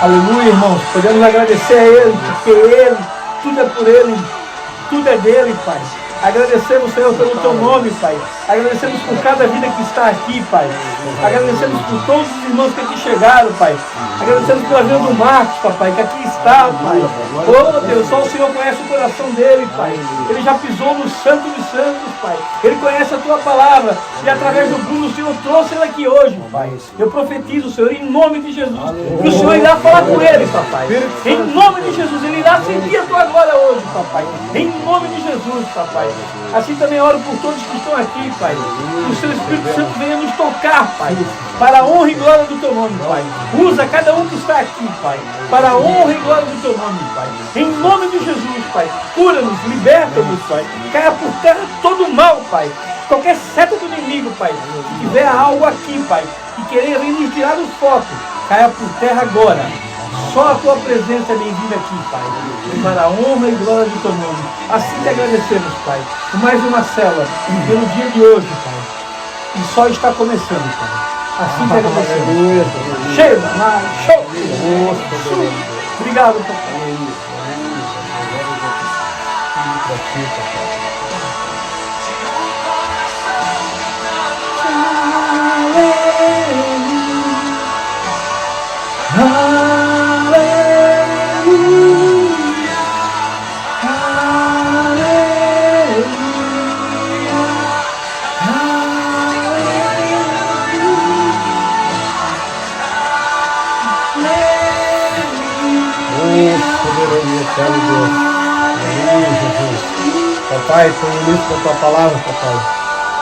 Aleluia, irmãos. Podemos agradecer a Ele, porque Ele, tudo é por Ele, tudo é dele, Pai. Agradecemos, Senhor, pelo Teu nome, Pai. Agradecemos por cada vida que está aqui, Pai. Agradecemos por todos os irmãos que aqui chegaram, Pai. Agradecemos pela vida do Marcos, Papai, que aqui está, Pai. Oh, Deus, só o Senhor conhece o coração dele, Pai. Ele já pisou no Santo dos Santos, Pai. Ele conhece a Tua palavra. E através do Bruno, o Senhor trouxe ele aqui hoje, Pai. Eu profetizo, Senhor, em nome de Jesus, que o Senhor irá falar com ele, Papai. Em nome de Jesus, ele irá sentir a Tua glória hoje, Papai. Em nome de Jesus, Papai. Assim também oro por todos que estão aqui, Pai. Que o Seu Espírito Santo venha nos tocar, Pai. Para a honra e glória do Teu nome, Pai. Usa cada um que está aqui, Pai. Para a honra e glória do Teu nome, Pai. Em nome de Jesus, Pai. Cura-nos, liberta-nos, Pai. Caia por terra todo o mal, Pai. Qualquer seta do inimigo, Pai. Se tiver algo aqui, Pai, que querer vir nos tirar do foco, caia por terra agora. Só a Tua presença é bem-vinda aqui, Pai. E para a honra e glória do Teu nome. Assim te agradecemos, Pai. Por mais uma célula, pelo dia de hoje, Pai. E só está começando, Pai. Assim te agradecemos. Cheio, show. Obrigado, Papai. Papai, foi o início da Tua palavra, Papai.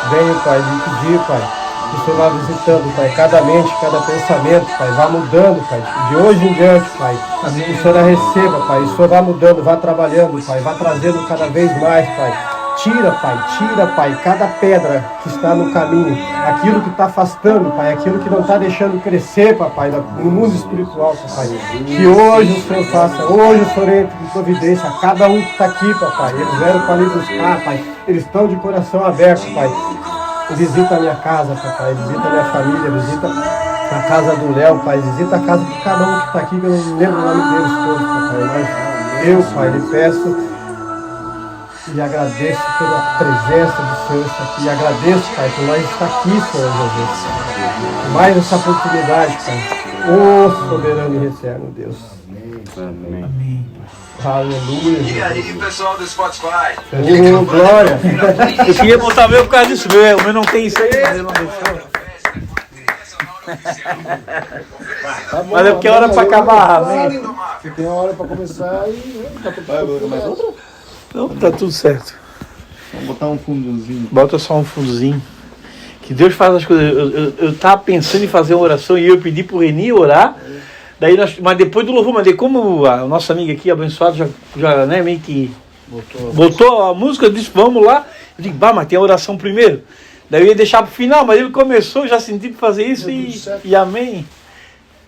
Venha, Pai, de pedir, Pai, que o Senhor vá visitando, Pai, cada mente, cada pensamento, Pai, vá mudando, Pai, de hoje em diante, Pai. Amém. O Senhor a receba, Pai, o Senhor vá mudando, vá trabalhando, Pai, vá trazendo cada vez mais, Pai. Tira, Pai, cada pedra que está no caminho, aquilo que está afastando, Pai, aquilo que não está deixando crescer, Papai, no mundo espiritual, Papai. Que hoje o Senhor faça, hoje o Senhor entre em providência a cada um que está aqui, Papai. Eles vieram para lhe buscar, Pai. Eles estão de coração aberto, Pai. Visita a minha casa, Papai, visita a minha família, visita a casa do Léo, Pai, visita a casa de cada um que está aqui, que eu não lembro o nome deles todos, Papai. Mas eu, Pai, lhe peço e agradeço pela presença do Senhor estar aqui. E agradeço, Pai, por nós estar aqui, Senhor Jesus. Mais essa oportunidade, Pai. Ô soberano e eterno Deus. Amém. Amém. Aleluia. E aí, pessoal do Spotify? Oh, glória. Eu queria botar o meu por causa disso, o meu não tem isso aí, mas ele não deixou. Tá bom, Mas é porque é hora para acabar, amém. Tem uma hora para começar e vai mais outra? Não, tá tudo certo. Vamos botar um fundozinho. Bota só um fundozinho. Que Deus faz as coisas. Eu tava pensando em fazer uma oração e eu pedi pro Reni orar. Daí mas depois do louvor, mas como a nossa amiga aqui, abençoada, já né, meio que botou a música, eu disse, vamos lá. Eu digo, mas tem a oração primeiro. Daí eu ia deixar pro final, mas ele começou, já senti para fazer isso e amém.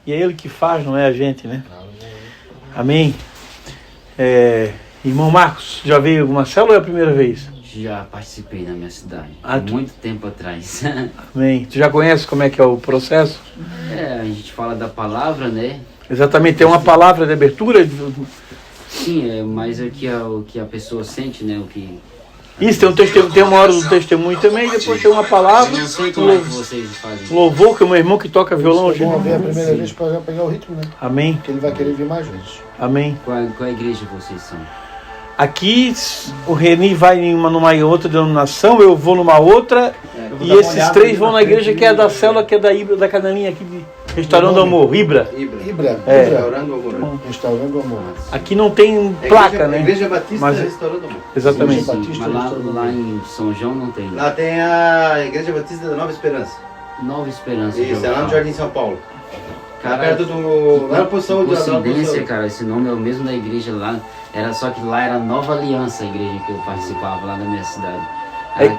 E é ele que faz, não é a gente, né? Amém. Irmão Marcos, já veio alguma célula ou é a primeira vez? Já participei na minha cidade, tu... muito tempo atrás. Amém. Tu já conhece como é que é o processo? A gente fala da palavra, né? Exatamente, tem uma palavra de abertura? Sim, mas o que a pessoa sente, né? O que... Isso, tem uma hora do testemunho também, e depois tem uma palavra. Eu não sei como é que vocês fazem. Louvor, que é o meu irmão que toca violão hoje. Bom, ver a primeira vez para pegar o ritmo, né? Amém. Porque ele vai querer vir mais vezes. Amém. Qual igreja vocês são? Aqui o Reni vai numa outra denominação, eu vou numa outra, e esses três vão na igreja que é da célula, que é da Ibra, da canelinha aqui de Restaurando do Amor, Ibra. Restaurando o Amor. Restaurando o Amor. Aqui não tem placa, né? Igreja Batista Mas, Restaurando o Amor. Exatamente. Sim, mas lá em São João não tem. Lá tem a Igreja Batista da Nova Esperança. Nova Esperança. Isso, é lá no Jardim São Paulo. Cara, perto do... Lá na posição de coincidência, cara, esse nome é o mesmo da igreja lá. Só que lá era Nova Aliança, a igreja que eu participava lá na minha cidade.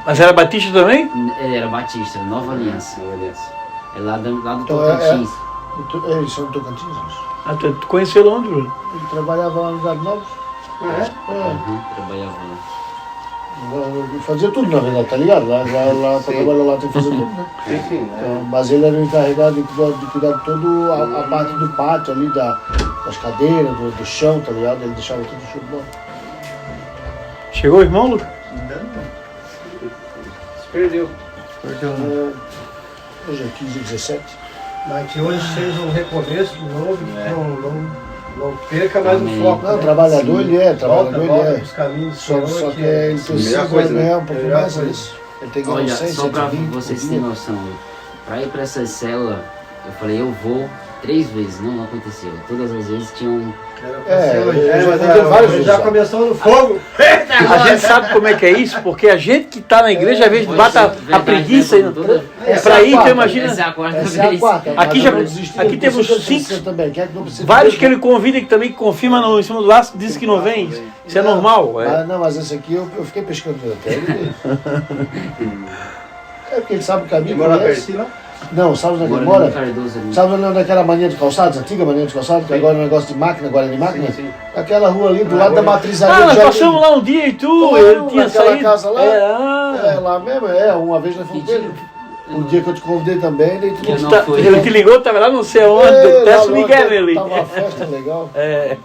Mas era Batista também? Era Batista, Nova Aliança. Nova Aliança. É lá do Então, Tocantins. Eles são do Tocantins? Tu conheceu ele onde, Bruno? Ele trabalhava lá no Cidade Novos? Trabalhava lá. Fazia tudo, na verdade, tá ligado? Lá para trabalhar lá tem que fazer tudo, né? Sim. Então, mas ele era o encarregado de cuidar de toda a parte do pátio ali, das cadeiras, do chão, tá ligado? Ele deixava tudo show de bola. Chegou o irmão, Lucas? Se perdeu. Hoje é 15 e 17. Mas que hoje seja um recomeço novo, não perca mais o foco. Não, né? trabalhador ele é, trabalhador Volta ele é. os caminhos do Só Senhor, que ele precisa melhor coisa, né? ganhar um pouco Melhor mais coisa. disso. Ele tem que ganhar Olha, 100, só pra 120 por vocês dia. terem noção, pra ir pra essa célula, eu falei, eu vou 3 vezes, não aconteceu. Todas as vezes tinham. Era pra ser hoje. eu já Mas contei várias já vezes já. começou no fogo. A gente sabe como é que é isso, porque a gente que tá na igreja, às vezes bate a preguiça aí. Pra ir, então imagina. Essa é a quarta Essa é a vez. quarta. Aqui mas já- eu não desisti, aqui eu temos preciso cinco- terceiro também. Quem é que não precisa Vários de que ele convida que também confirma em cima do laço, diz que não vem. Isso é normal. Ah, não, mas esse aqui eu fiquei pescando nele até. É porque ele sabe o caminho. Mora conhece. pertinho lá? Não, sabe onde é que ele Mora mora? no Cardoso ali. Sabe onde é aquela mania de calçados, antiga mania de calçados, que agora é um negócio de máquina, agora é de máquina? Sim. Aquela rua ali do lado da matriz Ah, ali. nós já passamos lá um dia e tu, ele tinha naquela saído. casa lá? É, É, lá mesmo, uma vez nós fomos Que dele. Um dia que eu te convidei também, daí tu Que eu não tá- fui. ele te ligou, tava lá não sei onde, É, até lá se Miguel ali. Tava uma festa legal. É.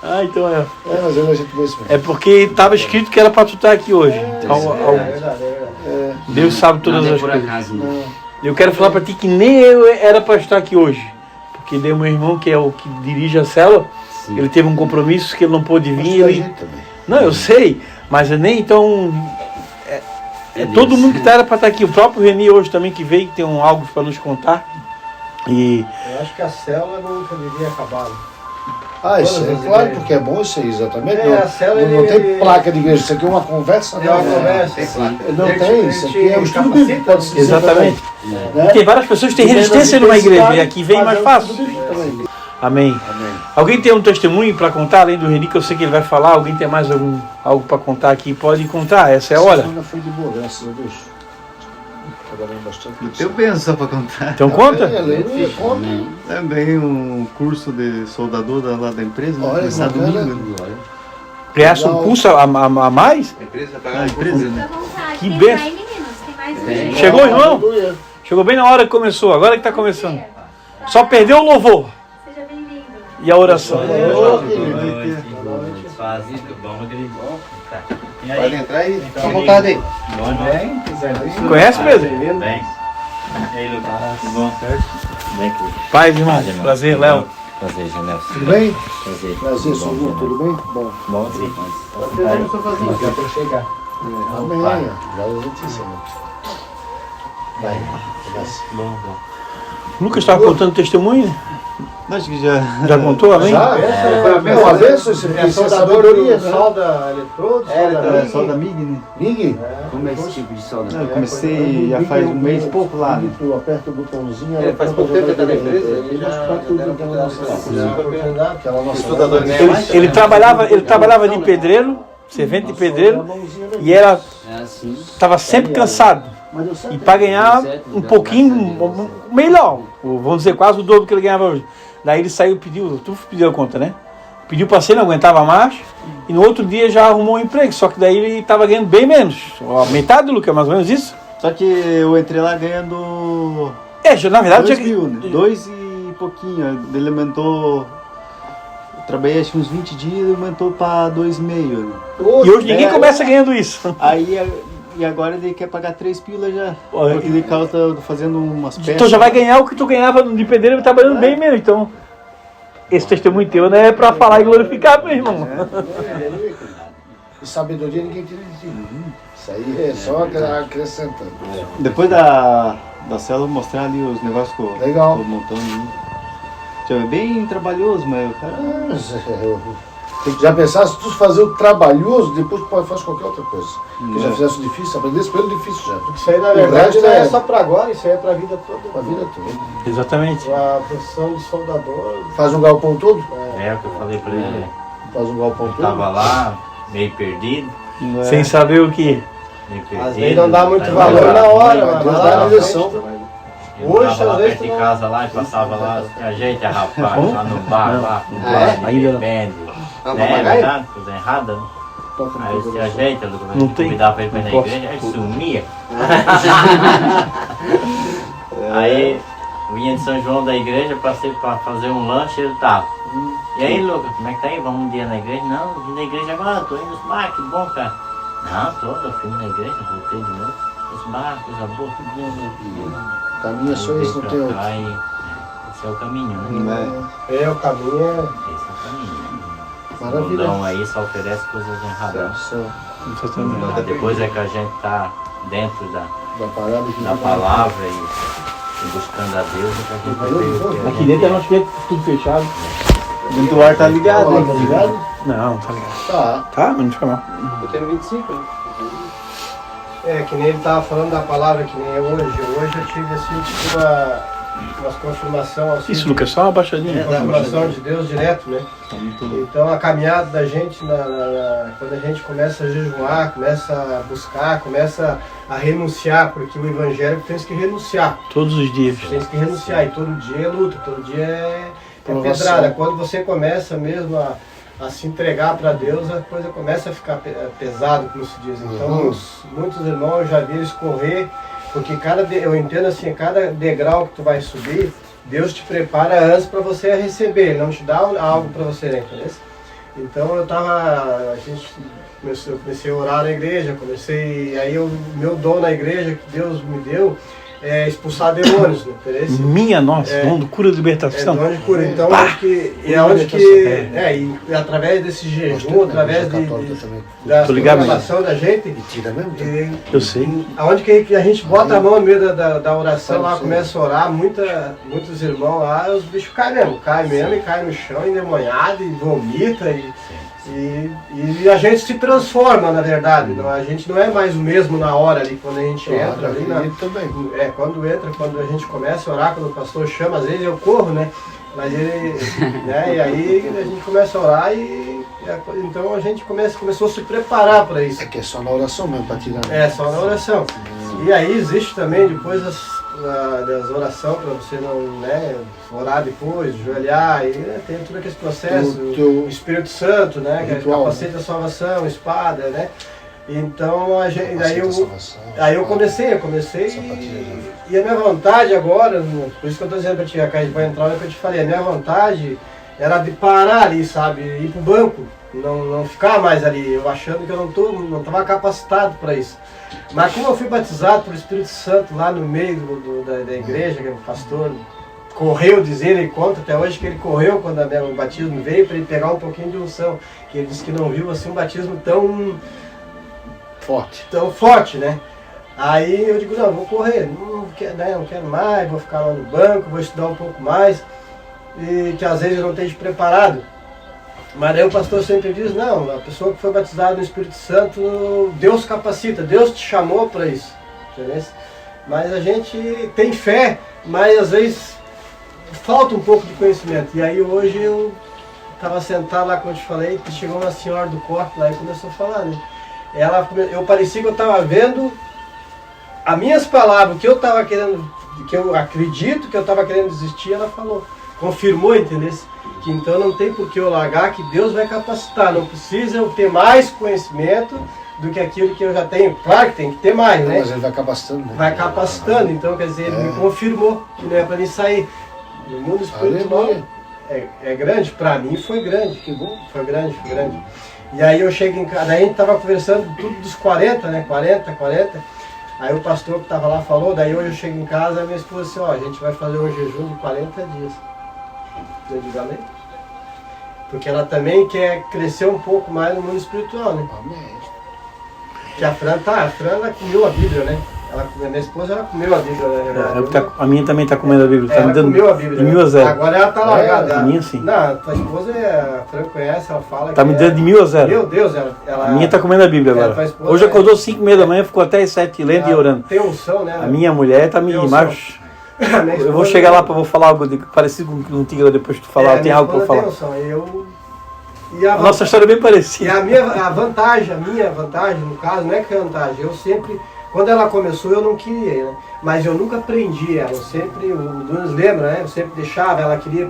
Ah, então é. É, mas ele a gente vê isso mesmo. É porque estava escrito que era para tu estar aqui hoje. É, Deus sabe todas Nada é as por coisas. acaso, né? Eu quero falar para ti que nem eu era para estar aqui hoje. Porque deu meu irmão, que é o que dirige a célula, Sim. ele teve um compromisso que ele não pôde acho vir. que a Ele... gente também. Não, eu sei, mas nem então. É todo mundo que era para estar aqui. O próprio Reni hoje também que veio, que tem algo para nos contar. E Eu acho que a célula nunca devia acabar. Ah, isso Todas é as claro, igrejas. porque é bom isso aí, exatamente. É, não, a célula, não tem ele- placa de igreja, isso aqui é uma conversa. É uma né? conversa. Não Ele tem, te- isso ele aqui é te o estudo capacita, bíblico, pode se dizer exatamente. também, E né? tem várias pessoas que têm E menos resistência numa igreja, e intensidade, aqui vem mais mas é o fácil. estudo bíblico também. Amém. Alguém tem um testemunho para contar, além do Reni, que eu sei que ele vai falar? Alguém tem mais algo para contar aqui? Pode contar, essa é a hora. Semana foi de boa, graças a Deus. Trabalhando bastante. Eu penso só para contar. Então conta. Aleluia, conta. Amém. Também um curso de soldador lá da empresa, Olha, começar bacana. domingo. Ganhasse um curso a mais? A empresa vai A pagar um empresa, pouco. né? Que Tem benção. mais, meninos? Tem mais Tem. um? Chegou, irmão? Aleluia. Chegou bem na hora que começou, agora que está começando. Só perdeu o louvor Seja bem-vindo. e a oração. Pode entrar aí, fica à vontade aí. Conhece, Pedro? Bem. E aí, Lucas? Tudo bom? Certo? Bem, Paz, irmão. Prazer, Léo. Prazer, Janel. Tudo bem? Prazer. Prazer, Soninho, tudo bem? Bom. Bom, sim. Amém. Glória a Deus, Senhor. Vai, começa. Lucas estava contando testemunho? Acho que já. Já contou, amém? Já? Foi a benção, isso É é soldador sabedoria, do né? solda eletrodo, Era só da MIG, né? Mig, Como é esse tipo de solda? Não, eu comecei já faz um mês e pouco lá, né? tu aperta o botãozinho, É, faz pouco tempo que tá na empresa, ele já faz tudo deram naquela nossa oportunidade. aquela nossa Estudador ganha Ele, mais? ele trabalhava de pedreiro, servente de pedreiro, e era É assim. estava sempre cansado. Mas eu sempre E para ganhar um pouquinho melhor, vamos dizer quase o dobro que ele ganhava hoje. Daí ele saiu, tu pediu a conta, né? Pediu para ser, não aguentava mais, e no outro dia já arrumou um emprego, só que daí ele estava ganhando bem menos. Ó, metade do Lucas, mais ou menos isso? Só que eu entrei lá ganhando Na verdade, 2 tinha mil, né? 2 e pouquinho. Ele aumentou. Eu trabalhei acho que uns 20 dias e aumentou para 2,5. Né? e hoje ninguém começa ganhando isso. Aí e agora ele quer pagar 3 pila já. Olha, Porque ele tá fazendo umas peças. Então já vai ganhar o que tu ganhava de pedreiro trabalhando bem menos. Então, esse testemunho teu não é para falar e glorificar, meu irmão. E sabedoria ninguém tira de ti. Isso aí é só acrescentando. Depois da célula eu vou mostrar ali os negócios que eu Legal. tô montando. Né? É bem trabalhoso, mas o cara. Já pensasse, se tu fazer o trabalhoso, depois tu pode fazer qualquer outra coisa. Que já fizesse o difícil, aprendesse pelo difícil já. Isso aí na O verdade resto não é é- só pra agora, isso aí é pra vida toda. A vida toda. Exatamente. A profissão de soldador. Faz um galpão todo? É o que eu falei pra ele. Faz um galpão Eu todo? tava lá, meio perdido. Não é- Sem saber o que. Meio perdido. Às vezes não dá muito Aí valor eu na hora, Deus mas dá vai lá a na direção. frente. Eu Hoje, tava lá às vezes, perto de tu não- casa lá e passava lá, a gente, rapaz, Bom? lá no bar, lá, com Ah, é? bar, Ainda não. bebendo. Ah, um É papagaio? verdade, coisa errada, né? toca no Aí teu se coração. ajeita, Não não tem. convidava ele pra ir na Não posso. igreja, ele sumia. Aí vinha de São João da igreja, passei pra fazer um lanche, ele tava. E aí, Lucas, como é que tá aí? Vamos um dia na igreja? Não, vim na igreja agora, tô indo. Ah, que bom, cara. Não, eu fui na igreja, voltei de novo. Coisa boa, tudo bom. Caminho é só esse, não tem outro. Esse é o caminho, né? É o caminho, Esse é o caminho, né? O Maravilha. mundão aí só oferece coisas erradas. Mas depois é que a gente tá dentro da palavra e buscando a Deus, é que a gente vai ver o que Aqui dentro é nosso cliente, tudo fechado. Dentro do ar tá ligado, Tá hein? ligado? Não, tá ligado. Tá. Tá, mas não fica mal. Eu tenho 25, né? É, que nem ele estava falando da palavra, que nem é hoje. Hoje eu tive assim, tipo uma confirmação assim. Isso, Lucas, só uma baixadinha. Confirmação de Deus direto, né? Então a caminhada da gente, quando a gente começa a jejuar, começa a buscar, começa a renunciar, porque o evangélico tem que renunciar. Todos os dias. Tem que renunciar, e todo dia é luta, todo dia é Provação. pedrada. Quando você começa mesmo a se entregar para Deus, a coisa começa a ficar pesado, como se diz. Então, muitos irmãos eu já vi eles correr, porque eu entendo assim, cada degrau que tu vai subir, Deus te prepara antes para você receber, Ele não te dá algo para você, né? Entendeu? Então eu comecei a orar na igreja, aí o meu dom na igreja que Deus me deu é expulsar demônios, né? Entendeu? Minha nossa, dom de cura e É libertação. dom de cura. Então, e através desse jejum, através da Tô ligado, programação da gente, Tira mesmo? Eu sei. aonde que a gente bota a mão no meio da oração lá, começa a orar, muitos irmãos lá, os bichos caem mesmo, e caem no chão, endemoniado, e vomita, e a gente se transforma, na verdade. A gente não é mais o mesmo na hora ali, quando a gente entra ali. Quando a gente começa a orar, quando o pastor chama, às vezes eu corro, né? Mas ele, né? E aí a gente começa a orar então a gente começou a se preparar para isso. É que é só na oração mesmo para tirar. É, só na oração. E aí existe também depois das orações para você não, né, orar depois, joelhar, e tem todo aquele processo, o Espírito Santo, né, que é o capacete da salvação, espada, né. Então aí eu comecei e a minha vontade agora, por isso que eu estou dizendo para ti, a gente vai entrar no que eu te falei, a minha vontade era de parar ali, sabe, ir para o banco, não ficar mais ali, eu achando que eu não estava capacitado para isso. Mas como eu fui batizado pelo Espírito Santo lá no meio da igreja, que o pastor correu, ele conta até hoje que ele correu quando o batismo veio para ele pegar um pouquinho de unção, que ele disse que não viu assim um batismo tão forte, né? Aí eu digo, não, vou correr, não quero mais, vou ficar lá no banco, vou estudar um pouco mais, e que às vezes eu não esteja preparado. Mas aí o pastor sempre diz, não, a pessoa que foi batizada no Espírito Santo, Deus capacita, Deus te chamou para isso. Entendeu? Mas a gente tem fé, mas às vezes falta um pouco de conhecimento. E aí hoje eu estava sentado lá, como eu te falei, que chegou uma senhora do corpo lá e começou a falar, né? Eu parecia que eu estava vendo as minhas palavras, que eu estava querendo, que eu acredito que eu estava querendo desistir, ela falou, confirmou, entendeu? Que então não tem por que eu largar, que Deus vai capacitar, não precisa eu ter mais conhecimento do que aquilo que eu já tenho. Claro que tem que ter mais, né? Mas ele vai capacitando, né? Vai capacitando, então quer dizer, ele me confirmou que não é para mim sair. No mundo espiritual é grande, para mim foi grande, que bom, foi grande. E aí eu chego em casa, daí a gente estava conversando tudo dos 40, né? 40. Aí o pastor que estava lá falou, daí hoje eu chego em casa e minha esposa disse, a gente vai fazer um jejum de 40 dias. Eu digo amém? Porque ela também quer crescer um pouco mais no mundo espiritual, né? Amém. Que a Fran ela comeu a Bíblia, né? Minha esposa, ela comeu a Bíblia, né? A minha também está comendo a Bíblia. Ela comeu a Bíblia. De 1.000 a 0. Agora ela está largada. A minha sim. Não, a tua esposa, a Fran conhece, ela fala Está me dando de 1.000 a 0. Meu Deus, ela... A minha está comendo a Bíblia agora. Hoje acordou 5h30 da manhã, ficou até as 7 lendo e orando. Tem unção, né? A minha mulher está me... Mas eu vou chegar lá para vou falar algo parecido com o Tigre depois que tu falar. Tem algo para falar. A nossa história é bem parecida. E a minha vantagem, no caso, não é que é vantagem, eu sempre, quando ela começou eu não queria, né? Mas eu nunca prendi ela, eu sempre, o Dunas lembra, né? Eu sempre deixava, ela queria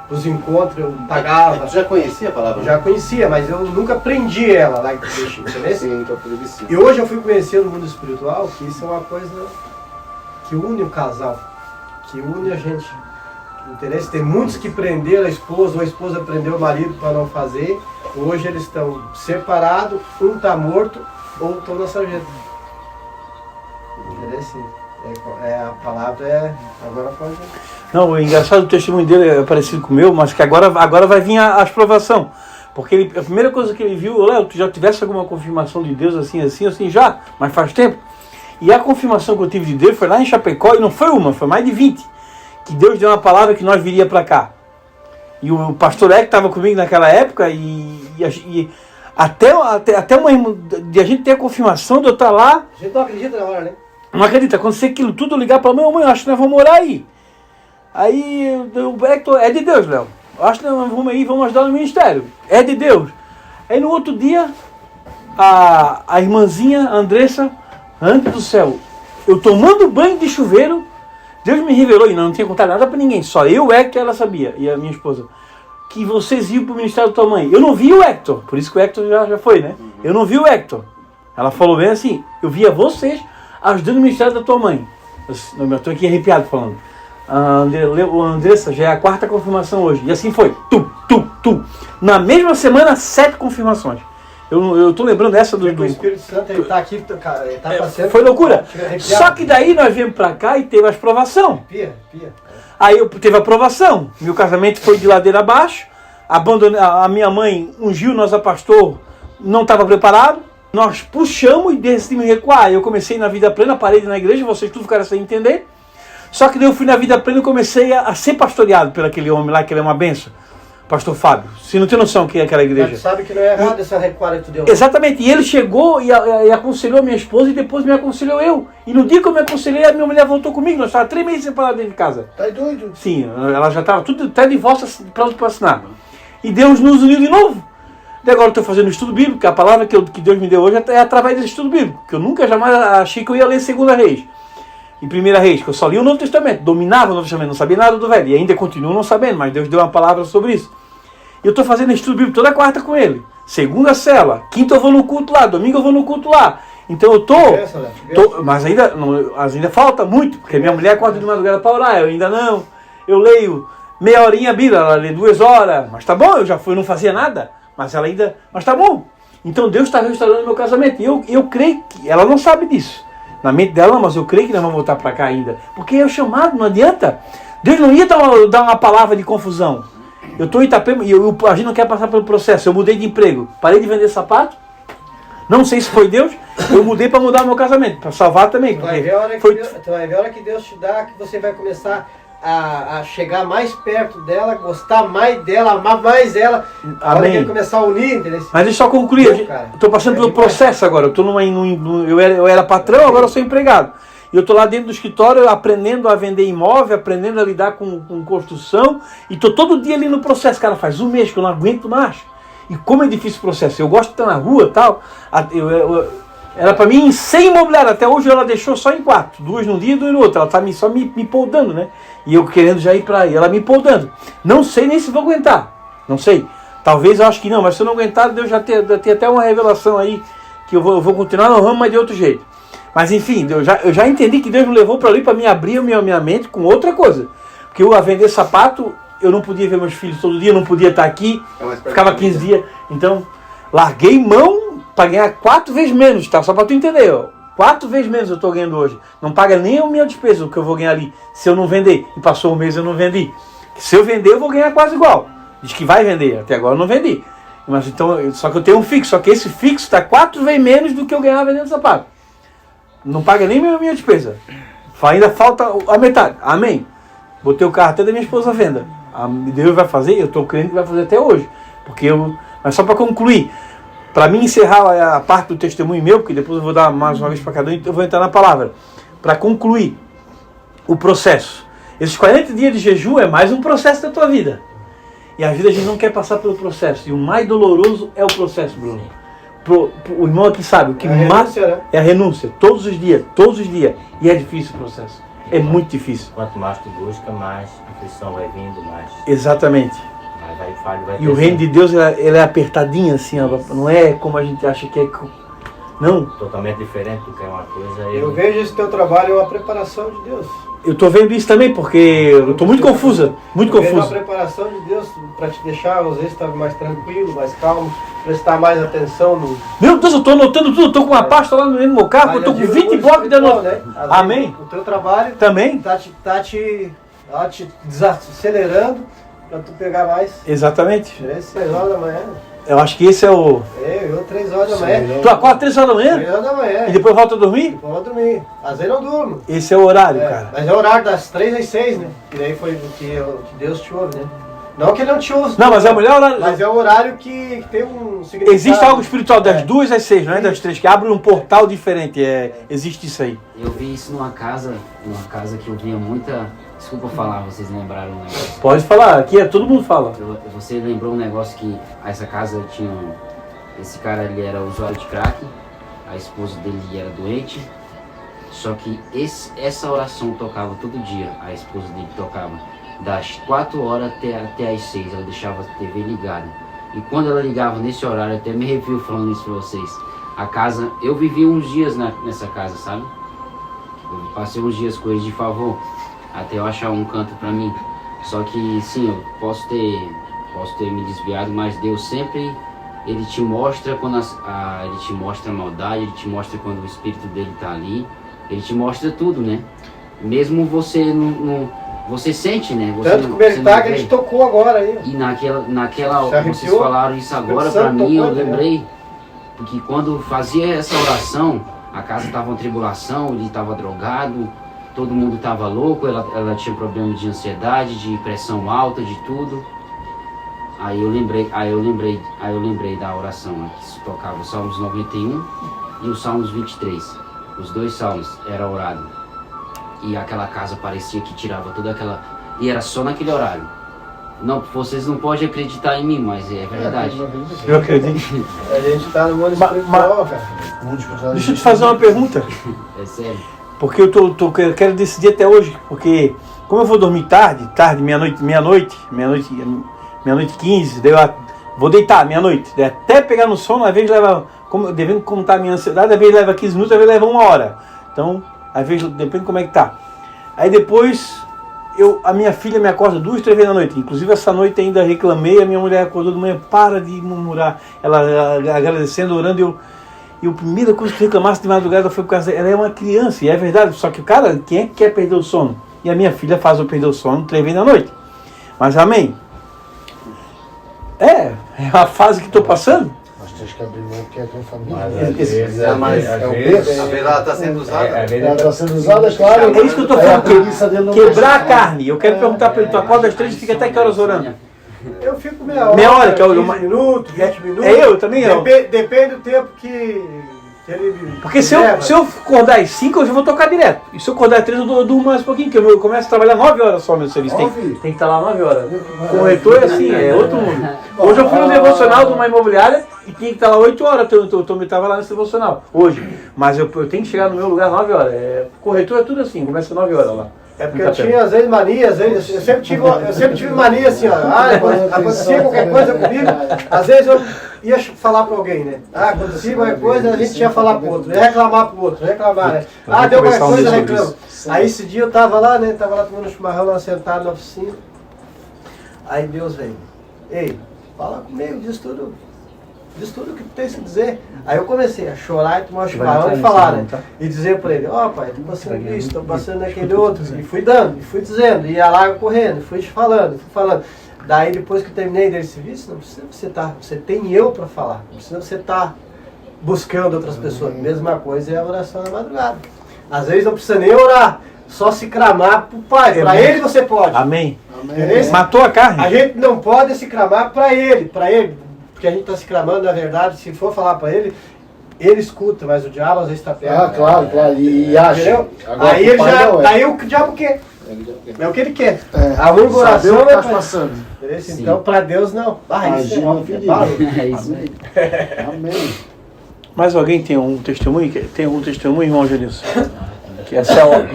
os encontros, eu pagava. Tu já conhecia a palavra? Eu já conhecia, mas eu nunca aprendi ela lá em Tupexi, entendeu? Sim, então por isso. E hoje eu fui conhecer no mundo espiritual que isso é uma coisa que une o casal, que une a gente. Entendeu? Tem muitos que prenderam a esposa, ou a esposa prendeu o marido para não fazer. Hoje eles estão separados, um está morto, ou estão na sarjeta. Entendeu? Assim, a palavra é. Agora pode. Não, o engraçado do testemunho dele é parecido com o meu, mas que agora vai vir a aprovação. Porque a primeira coisa que ele viu, Léo, tu já tivesse alguma confirmação de Deus assim, já, mas faz tempo. E a confirmação que eu tive de Deus foi lá em Chapecó, e não foi uma, foi mais de 20. Que Deus deu uma palavra que nós viria para cá. E o pastor Eck estava comigo naquela época, e até uma irmã, de a gente ter a confirmação de eu estar lá. A gente não acredita na hora, né? Não acredita, acontecer aquilo tudo, eu ligar para a mãe, acho que nós vamos morar aí. Aí o Hector, é de Deus, Léo. Acho que nós vamos aí, vamos ajudar no ministério. É de Deus. Aí no outro dia, a irmãzinha Andressa, antes do céu, eu tomando banho de chuveiro, Deus me revelou, e não tinha contado nada para ninguém, só eu, o Hector, ela sabia, e a minha esposa, que vocês iam para o ministério da tua mãe. Eu não vi o Hector, por isso que o Hector já foi, né? Eu não vi o Hector. Ela falou bem assim, eu via vocês ajudando o ministério da tua mãe. Eu estou aqui arrepiado falando. A Andressa já é a 4ª confirmação hoje. E assim foi. Na mesma semana, 7 confirmações. Eu tô lembrando essa do... O Espírito Santo, ele tá aqui, cara, ele tá passando... Foi loucura. Só que daí nós viemos pra cá e teve a aprovação. Pia. Aí eu teve a aprovação. Meu casamento foi de ladeira abaixo. A minha mãe ungiu nós a pastor, não estava preparado. Nós puxamos e decidimos recuar. Eu comecei na vida plena, parei na igreja, vocês tudo ficaram sem entender. Só que daí eu fui na vida plena e comecei a ser pastoreado por aquele homem lá, que ele é uma benção. Pastor Fábio. Você não tem noção que é aquela igreja. Mas tu sabe que não é errado essa recuada que tu deu. Exatamente. E ele chegou e aconselhou a minha esposa e depois me aconselhou eu. E no dia que eu me aconselhei, a minha mulher voltou comigo. Nós estávamos 3 meses separados dentro de casa. Tá doido? Sim, ela já estava tudo até divórcio pronto para assinar. E Deus nos uniu de novo. E agora eu estou fazendo estudo bíblico. A palavra que Deus me deu hoje é através desse estudo bíblico. Que eu nunca jamais achei que eu ia ler 2 Reis. E 1 Reis, que eu só li o Novo Testamento. Dominava o Novo Testamento, não sabia nada do Velho. E ainda continuo não sabendo, mas Deus deu uma palavra sobre isso. E eu estou fazendo estudo bíblico toda quarta com ele. Segunda cela. Quinta eu vou no culto lá. Domingo eu vou no culto lá. Então eu mas ainda falta muito. Porque minha mulher acorda de madrugada para orar. Eu ainda não. Eu leio meia horinha a Bíblia. Ela lê 2 horas. Mas tá bom, eu não fazia nada. Mas ela ainda... Mas tá bom. Então Deus está restaurando meu casamento. E eu creio que... Ela não sabe disso. Na mente dela, mas eu creio que nós vamos voltar para cá ainda. Porque é o chamado, não adianta. Deus não ia dar uma palavra de confusão. Eu estou em Itapema e a gente não quer passar pelo processo. Eu mudei de emprego. Parei de vender sapato. Não sei se foi Deus. Eu mudei para mudar o meu casamento. Para salvar também. Tu vai ver a hora que Deus te dá, que você vai começar a chegar mais perto dela, gostar mais dela, amar mais ela. Amém. Ele começar a unir, entendeu? Mas deixa eu só concluir. Eu estou passando pelo processo agora. Eu era patrão, agora eu sou empregado. E eu estou lá dentro do escritório aprendendo a vender imóvel, aprendendo a lidar com construção. E estou todo dia ali no processo. Cara, faz 1 mês que eu não aguento mais. E como é difícil o processo. Eu gosto de estar na rua e tal. Era para mim em 100 imobiliárias. Até hoje ela deixou só em 4. 2 num dia e 2 no outro. Ela está só me poldando, né? E eu querendo já ir para aí. Ela me poldando. Não sei nem se vou aguentar. Não sei. Talvez eu acho que não. Mas se eu não aguentar, Deus já tem até uma revelação aí. Que eu vou continuar no ramo, mas de outro jeito. Mas enfim, eu já entendi que Deus me levou para ali para me abrir a minha mente com outra coisa. Porque eu a vender sapato, eu não podia ver meus filhos todo dia, não podia estar aqui, ficava 15 dias. Então, larguei mão para ganhar 4 vezes menos, tá? Só para tu entender, ó. 4 vezes menos eu estou ganhando hoje. Não paga nem a minha despesa, o que eu vou ganhar ali, se eu não vender. E passou 1 mês eu não vendi. Se eu vender, eu vou ganhar quase igual. Diz que vai vender, até agora eu não vendi. Mas então, só que eu tenho um fixo, só que esse fixo está 4 vezes menos do que eu ganhava vendendo sapato. Não paga nem a minha despesa. Ainda falta a metade. Amém. Botei o carro até da minha esposa à venda. Deus vai fazer, eu estou crendo que vai fazer até hoje. Mas só para concluir, para mim encerrar a parte do testemunho meu, porque depois eu vou dar mais uma vez para cada um, eu vou entrar na palavra. Para concluir o processo. Esses 40 dias de jejum é mais um processo da tua vida. E a vida a gente não quer passar pelo processo. E o mais doloroso é o processo, Bruno. O irmão aqui sabe, o que mais é a renúncia, todos os dias, e é difícil o processo. É muito difícil. Quanto mais tu busca, mais aflição vai vindo, mais Exatamente. falho vai E o reino de Deus, ele é apertadinho assim, ó, não é como a gente acha que é. Não, totalmente diferente do que é uma coisa. Eu vejo esse teu trabalho uma preparação de Deus. eu tô vendo isso também, porque eu tô muito confusa, muito Eu vejo uma confusa. preparação de Deus para te deixar, às vezes, estar mais tranquilo, mais calmo, prestar mais atenção no... Meu Deus, eu tô anotando tudo, eu tô com uma pasta lá no meu carro, eu tô com 20 blocos de anotação. Né? Às vezes, Amém? O teu trabalho Também? tá te desacelerando para tu pegar mais. Exatamente. 3 horas da manhã. Eu acho que esse é o... Eu 3 horas da manhã. Tu acorda 3 horas da manhã? 3 horas da manhã. E depois volta a dormir? Depois vou dormir. Às vezes eu durmo. Esse é o horário, cara. Mas é o horário das 3 às 6, né? E daí foi o que Deus te ouve, né? Não que ele não te ouve. Não, mas é o melhor horário. Mas é o horário que tem um significado. Existe algo espiritual das 2 às 6, não é das 3, que abre um portal diferente. Existe isso aí. Eu vi isso numa casa que eu via muita... Desculpa falar, vocês lembraram um negócio. Pode falar, aqui todo mundo fala. Você lembrou um negócio que essa casa tinha... Esse cara, ele era usuário de crack, a esposa dele era doente, só que essa oração tocava todo dia, a esposa dele tocava das 4 horas até as 6, ela deixava a TV ligada. E quando ela ligava nesse horário, até me arrepio falando isso pra vocês, a casa, eu vivi uns dias nessa casa, sabe? Eu passei uns dias com eles de favor, até eu achar um canto pra mim. Só que sim, eu posso ter me desviado, mas Deus sempre, Ele te mostra quando Ele te mostra a maldade, Ele te mostra quando o Espírito dele tá ali, Ele te mostra tudo, né? Mesmo você não você sente, né? Você Tanto que ele tá que ele te tocou agora aí. E naquela Se vocês falaram isso agora pra mim, eu lembrei, porque quando fazia essa oração, a casa estava em tribulação, ele estava drogado, todo mundo estava louco, ela tinha problema de ansiedade, de pressão alta, de tudo. Aí eu lembrei da oração, né, que se tocava o Salmos 91 e o Salmos 23. Os 2 salmos era orado. E aquela casa parecia que tirava toda aquela... E era só naquele horário. Não, vocês não podem acreditar em mim, mas é verdade. Eu acredito. A gente tá no mundo espiritual, cara. Deixa eu te fazer uma pergunta. É sério. Porque eu quero decidir até hoje, porque como eu vou dormir tarde, meia-noite 15, daí eu vou deitar meia-noite, até pegar no sono, às vezes leva, devendo como tá a minha ansiedade, às vezes leva 15 minutos, às vezes leva 1 hora. Então, às vezes depende como é que tá. Aí depois, a minha filha me acorda 2, 3 vezes da noite, inclusive essa noite ainda reclamei, a minha mulher acordou de manhã, para de murmurar, ela agradecendo, orando, e a primeira coisa que reclamasse de madrugada foi por causa ela é uma criança, e é verdade, só que o cara, quem é que quer perder o sono? E a minha filha faz eu perder o sono 3 vezes da noite. Mas amém? É a fase que estou passando. Nós temos que abrir mão porque é com família. A vela está sendo usada. Ela está sendo usada, é claro. É isso que eu estou falando, quebrar a carne. Eu quero perguntar para ele, tu acorda às 3 e fica até que horas orando? Eu fico meia hora. Meia hora, que é o 15 minutos, 20 minutos. Eu também. Depende do tempo que ele... Porque se eu acordar às 5, eu já vou tocar direto. E se eu acordar às 3, eu durmo mais um pouquinho, porque eu começo a trabalhar 9 horas só meu serviço. Tem que estar lá 9 horas. Corretor é assim, é outro mundo. Hoje eu fui no devocional de uma imobiliária e tinha que estar lá 8 horas. Eu estava lá nesse devocional, hoje. Mas eu tenho que chegar no meu lugar 9 horas. Corretor é tudo assim, começa 9 horas lá. É porque eu tinha, às vezes, mania, eu sempre tive mania assim, ó. Acontecia qualquer coisa comigo, às vezes eu ia falar pra alguém, né? Acontecia qualquer coisa, a gente ia falar pro outro, ia reclamar pro outro, reclamar, né? Deu qualquer coisa, reclama. Aí esse dia eu tava lá, né? Tava lá tomando chimarrão, lá sentado na oficina. Aí Deus veio. Ei, fala comigo, diz tudo que tu tens que dizer. Aí eu comecei a chorar e tomar um chimarrão e falar, né? E dizer pra ele, pai, tô passando isso, tô passando aquele outro. E fui dando, e fui dizendo, e ia lá correndo, fui te falando, fui falando. Daí depois que eu terminei desse serviço, não precisa você tem eu pra falar. Não precisa você estar buscando outras pessoas. Mesma coisa é a oração na madrugada. Às vezes não precisa nem orar, só se cramar pro Pai. Pra Ele você pode. Amém. Amém. Matou a carne. A gente não pode se cramar pra Ele. Porque a gente está se clamando, na verdade, se for falar para ele escuta, mas o diabo às vezes está perto. Claro, e acha. Agora, aí ele daí o diabo quer. É o que ele quer. A murmuração vai passando. Então, para Deus, não. É isso aí. Amém. Mais alguém tem um testemunho? Tem algum testemunho, irmão Genilson? Que essa é a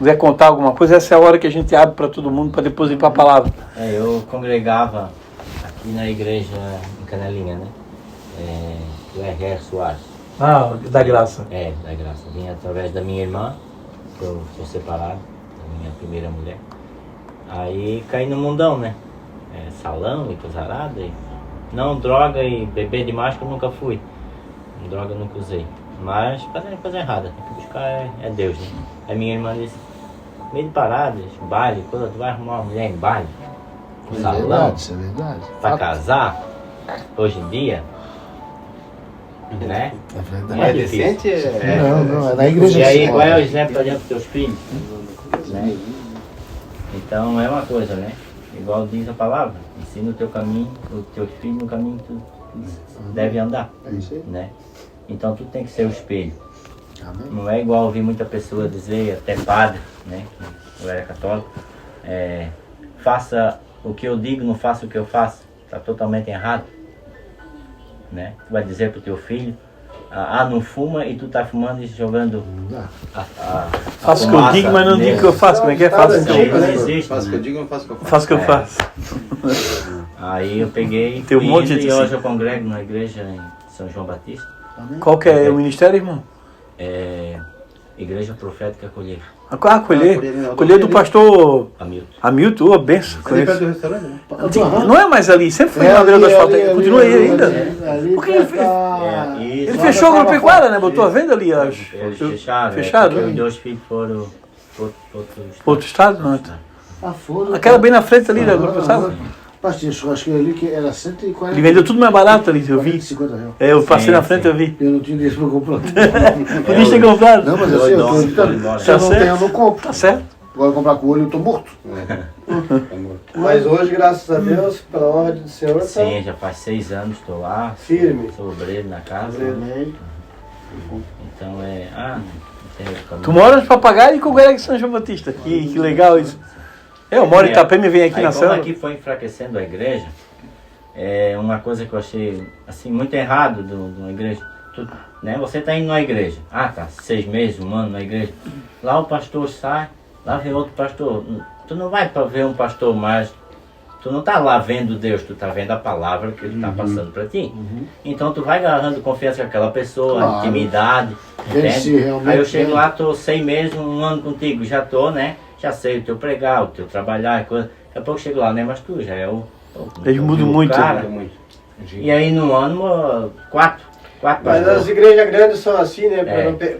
quiser contar alguma coisa, essa é a hora que a gente abre para todo mundo, para depois ir para a palavra. Eu congregava aqui na igreja em Canelinha, né? Do R.R. Soares. Ah, da graça. Da graça. Vim através da minha irmã, que eu sou separado, da minha primeira mulher. Aí caí no mundão, né? Salão e coisa arada. Não, droga e beber demais que eu nunca fui. Droga eu nunca usei. Mas fazendo coisa errada, tem que buscar é Deus, né? Aí minha irmã disse, meio de paradas, baile, coisa, tu vai arrumar uma mulher em baile? Salão? Isso é verdade. Pra casar? Hoje em dia? Né? É verdade. Não é difícil. decente? Não, é na igreja E que aí, se qual é o fala. exemplo para diante dos teus filhos? Né? Então é uma coisa, né? Igual diz a palavra, ensina o teu caminho, o teu filho no caminho que tu deve andar. É isso aí. Né? Então tu tem que ser o espelho. Amém. Não é igual ouvir muita pessoa dizer, até padre, né? Eu era católico, faça o que eu digo, não faça o que eu faço. Está totalmente errado. Né? Tu vai dizer pro teu filho, não fuma e tu tá fumando e jogando Faço o que eu digo, mas não digo o que eu faço. Como é que é? Faço o que eu Não faço. existe, Faço o que né? eu digo, não faço o que eu faço. Faço o que eu faço. Aí eu peguei, Tem um monte de e gente hoje assim. eu congrego na igreja em São João Batista, Qual que é o ministério, irmão? Igreja Profética Colher, Colher do pastor Hamilton. Hamilton, benção. Ali perto Conheço. do restaurante, né? Não é mais ali, sempre foi na beira do asfalto. Continua aí ainda. Ali Por que ele fez? Isso. Ele fechou a agropecuária, né? Botou a venda ali. Eles fecharam, Fechado, porque né? os 2 filhos foram para Outro estado, não. Foram. Aquela bem na frente ali da agropecuária. Mas tinha churrasqueira ali que era 140. Ele vendeu tudo mais barato ali, eu vi. 50 reais. Eu passei Sim, na frente, sim. eu vi. Eu não tinha dinheiro pra comprar. Podia ter comprado. Não, mas assim, eu tô evitando. Se eu não certo. tenho, eu não compro. Tá certo. Agora comprar com o olho, eu tô morto. Mas hoje, graças a Deus, pela honra do Senhor, tá Sim, já faz 6 anos estou lá. Firme. Sou obreiro na casa. Amém. Então não tem outro caminho. Tu mora no Papagaio e congrega em São João Batista. Que legal isso. Eu moro em Itapema e venho aqui Aí, na como cela. aqui foi enfraquecendo a igreja, uma coisa que eu achei assim, muito errado de uma igreja. Né? Você está indo na igreja, tá 6 meses, 1 ano na igreja. Lá o pastor sai, lá vem outro pastor. Tu não vai para ver um pastor mais. Tu não está lá vendo Deus, tu está vendo a palavra que ele está passando para ti. Então tu vai agarrando confiança com aquela pessoa, Claro. intimidade. Vê se Entende? realmente Aí eu chego é. lá, estou 6 meses, 1 ano contigo, já estou, né? Já sei o teu pregar, o teu trabalhar, coisa. Daqui a pouco eu chego lá, não é mais tu, já é o. Eles mudam o muito. cara. Muito. E aí no ano, 4 Mas pastores. as igrejas grandes são assim, né?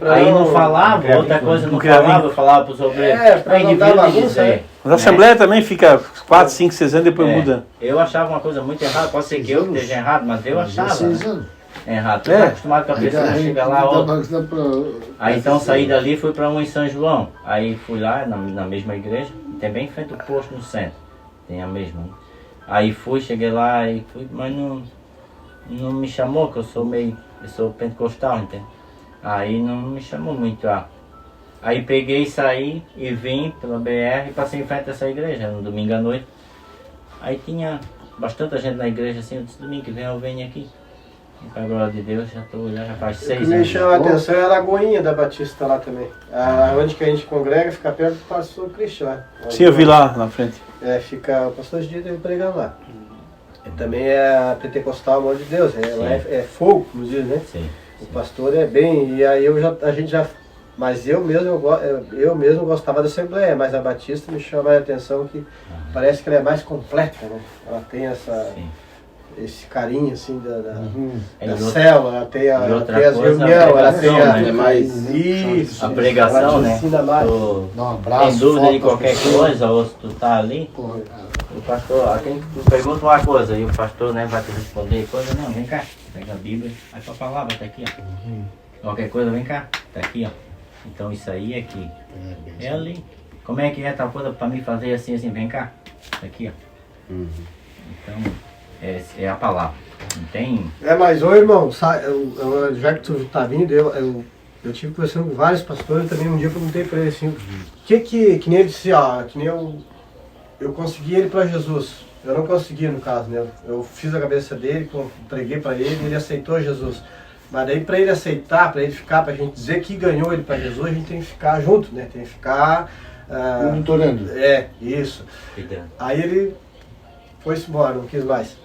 Aí não falava, outra coisa não criar falava, eu falava para os obreiros. pra Aí não dar devia bagunça, dizer. né? Mas a Assembleia também fica 4, 5, 6 anos e depois É, muda. Eu achava uma coisa muito errada, pode ser que eu esteja errado, mas eu achava 16 né? anos. errado. Tu tá acostumado com a pessoa, chega lá, ó. Aí então saí dali e fui para um em São João. Aí fui lá na mesma igreja, tem bem em frente ao posto no centro. Tem a mesma. Né? Aí cheguei lá e fui, mas não me chamou, que eu sou pentecostal, entende? Aí não me chamou muito. Aí peguei, saí e vim pela BR e passei em frente a essa igreja, no domingo à noite. Aí tinha bastante gente na igreja assim, eu disse, domingo que vem eu venho aqui. E para a glória de Deus, já faz O 6 que anos. me chama a atenção é a Lagoinha da Batista lá também. Onde que a gente congrega fica perto do pastor Cristiano. Sim, eu vi lá na frente. Fica o pastor Gito pregando lá. Também é pentecostal, amor de Deus. Lá é fogo, inclusive, né? Sim. O pastor é bem. E aí a gente já. Mas eu mesmo gostava da Assembleia, mas a Batista me chama a atenção que parece que ela é mais completa, né? Ela tem esse carinho assim da célula, ela tem as reuniões, ela tem né? isso, A pregação, ela te né? ensina mais. Dá um abraço. Tem dúvida foto de pras qualquer pessoas. coisa, ou se tu tá ali, o pastor, quem tu pergunta uma coisa e o pastor, né, vai te responder coisa, não, vem cá, pega a Bíblia, aí tua palavra tá aqui, ó. Qualquer coisa, vem cá, tá aqui, ó. Então isso aí é aqui. É ali. Como é que é tal coisa pra mim fazer assim, vem cá, tá aqui, ó. Então, é a palavra. Não tem. Mas ô irmão, já que tu tá vindo, eu tive conversando com vários pastores também. Um dia eu perguntei pra ele assim, que nem ele disse, que nem eu consegui ele pra Jesus. Eu não consegui, no caso, né? Eu fiz a cabeça dele, entreguei pra ele e ele aceitou Jesus. Mas daí pra ele aceitar, pra ele ficar, pra gente dizer que ganhou ele pra Jesus, a gente tem que ficar junto, né? Tem que ficar Monitorando. Isso. Cuidando. Aí ele foi-se embora, não quis mais.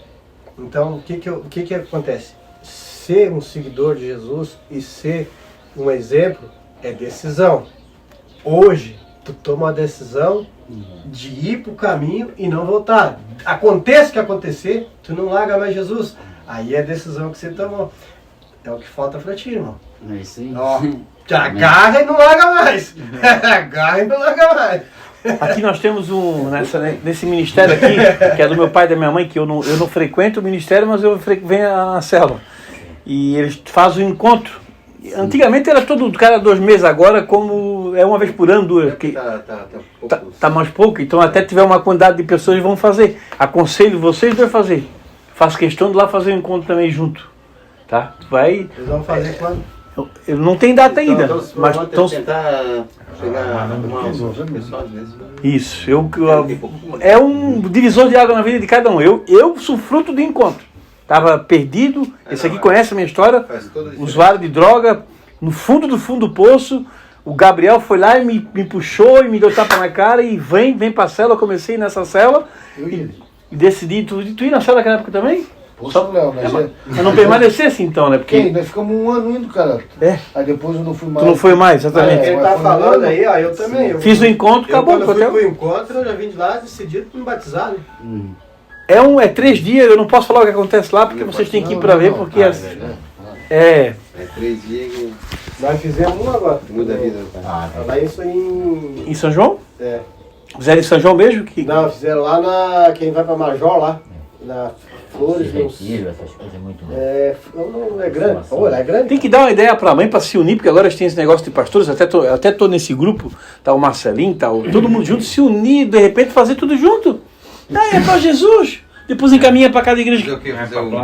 Então, o que acontece? Ser um seguidor de Jesus e ser um exemplo é decisão. Hoje, tu toma a decisão de ir para o caminho e não voltar. Aconteça o que acontecer, tu não larga mais Jesus. Aí é a decisão que você tomou. É o que falta para ti, irmão. É isso aí. Ó, te agarra e não larga mais. Agarra e não larga mais. Aqui nós temos nesse ministério aqui, que é do meu pai e da minha mãe, que eu não frequento o ministério, mas eu venho na célula. E eles fazem um encontro. Antigamente era cada 2 meses, agora como é uma vez por ano, 2. Porque tá mais pouco, então até tiver uma quantidade de pessoas vão fazer. Aconselho vocês a fazer. Faço questão de lá fazer um encontro também junto. Tá? Tu vai. Eles vão fazer quando? Eu não tenho data ainda. Então, mas vamos tentar chegar a pessoal mesmo. Isso. É um divisor de água na vida de cada um. Eu sou fruto do encontro. Estava perdido. Esse aqui conhece a minha história. Usuário de droga, no fundo do poço. O Gabriel foi lá e me puxou e me deu tapa na cara e vem pra cela. Eu comecei nessa cela e decidi. Tu ia na cela naquela época também? Poxa, Léo, mas não permanecesse então, né? Porque... Nós ficamos 1 ano indo, cara. Aí depois eu não fui mais. Tu não foi mais, exatamente. Ele tá falando aí, ó, eu também. Fiz o encontro, acabou. Quando eu fui pro encontro, eu já vim de lá decidido para me batizar, né? É 3 dias, eu não posso falar o que acontece lá, porque vocês têm que ir para ver, porque... É 3 dias que Nós fizemos um agora. muda a vida. Lá isso Em São João? É. Fizeram em São João mesmo? Não, fizeram lá na... Quem vai para Major lá. Na Flores. Retiro, essas coisas é muito bom. Não é grande. Pô, é grande. Tem que dar uma ideia para a mãe para se unir, porque agora tem esse negócio de pastores, até tô nesse grupo, tá o Marcelinho, tá todo mundo junto, se unir, de repente fazer tudo junto. É para Jesus. Depois encaminha para cada igreja.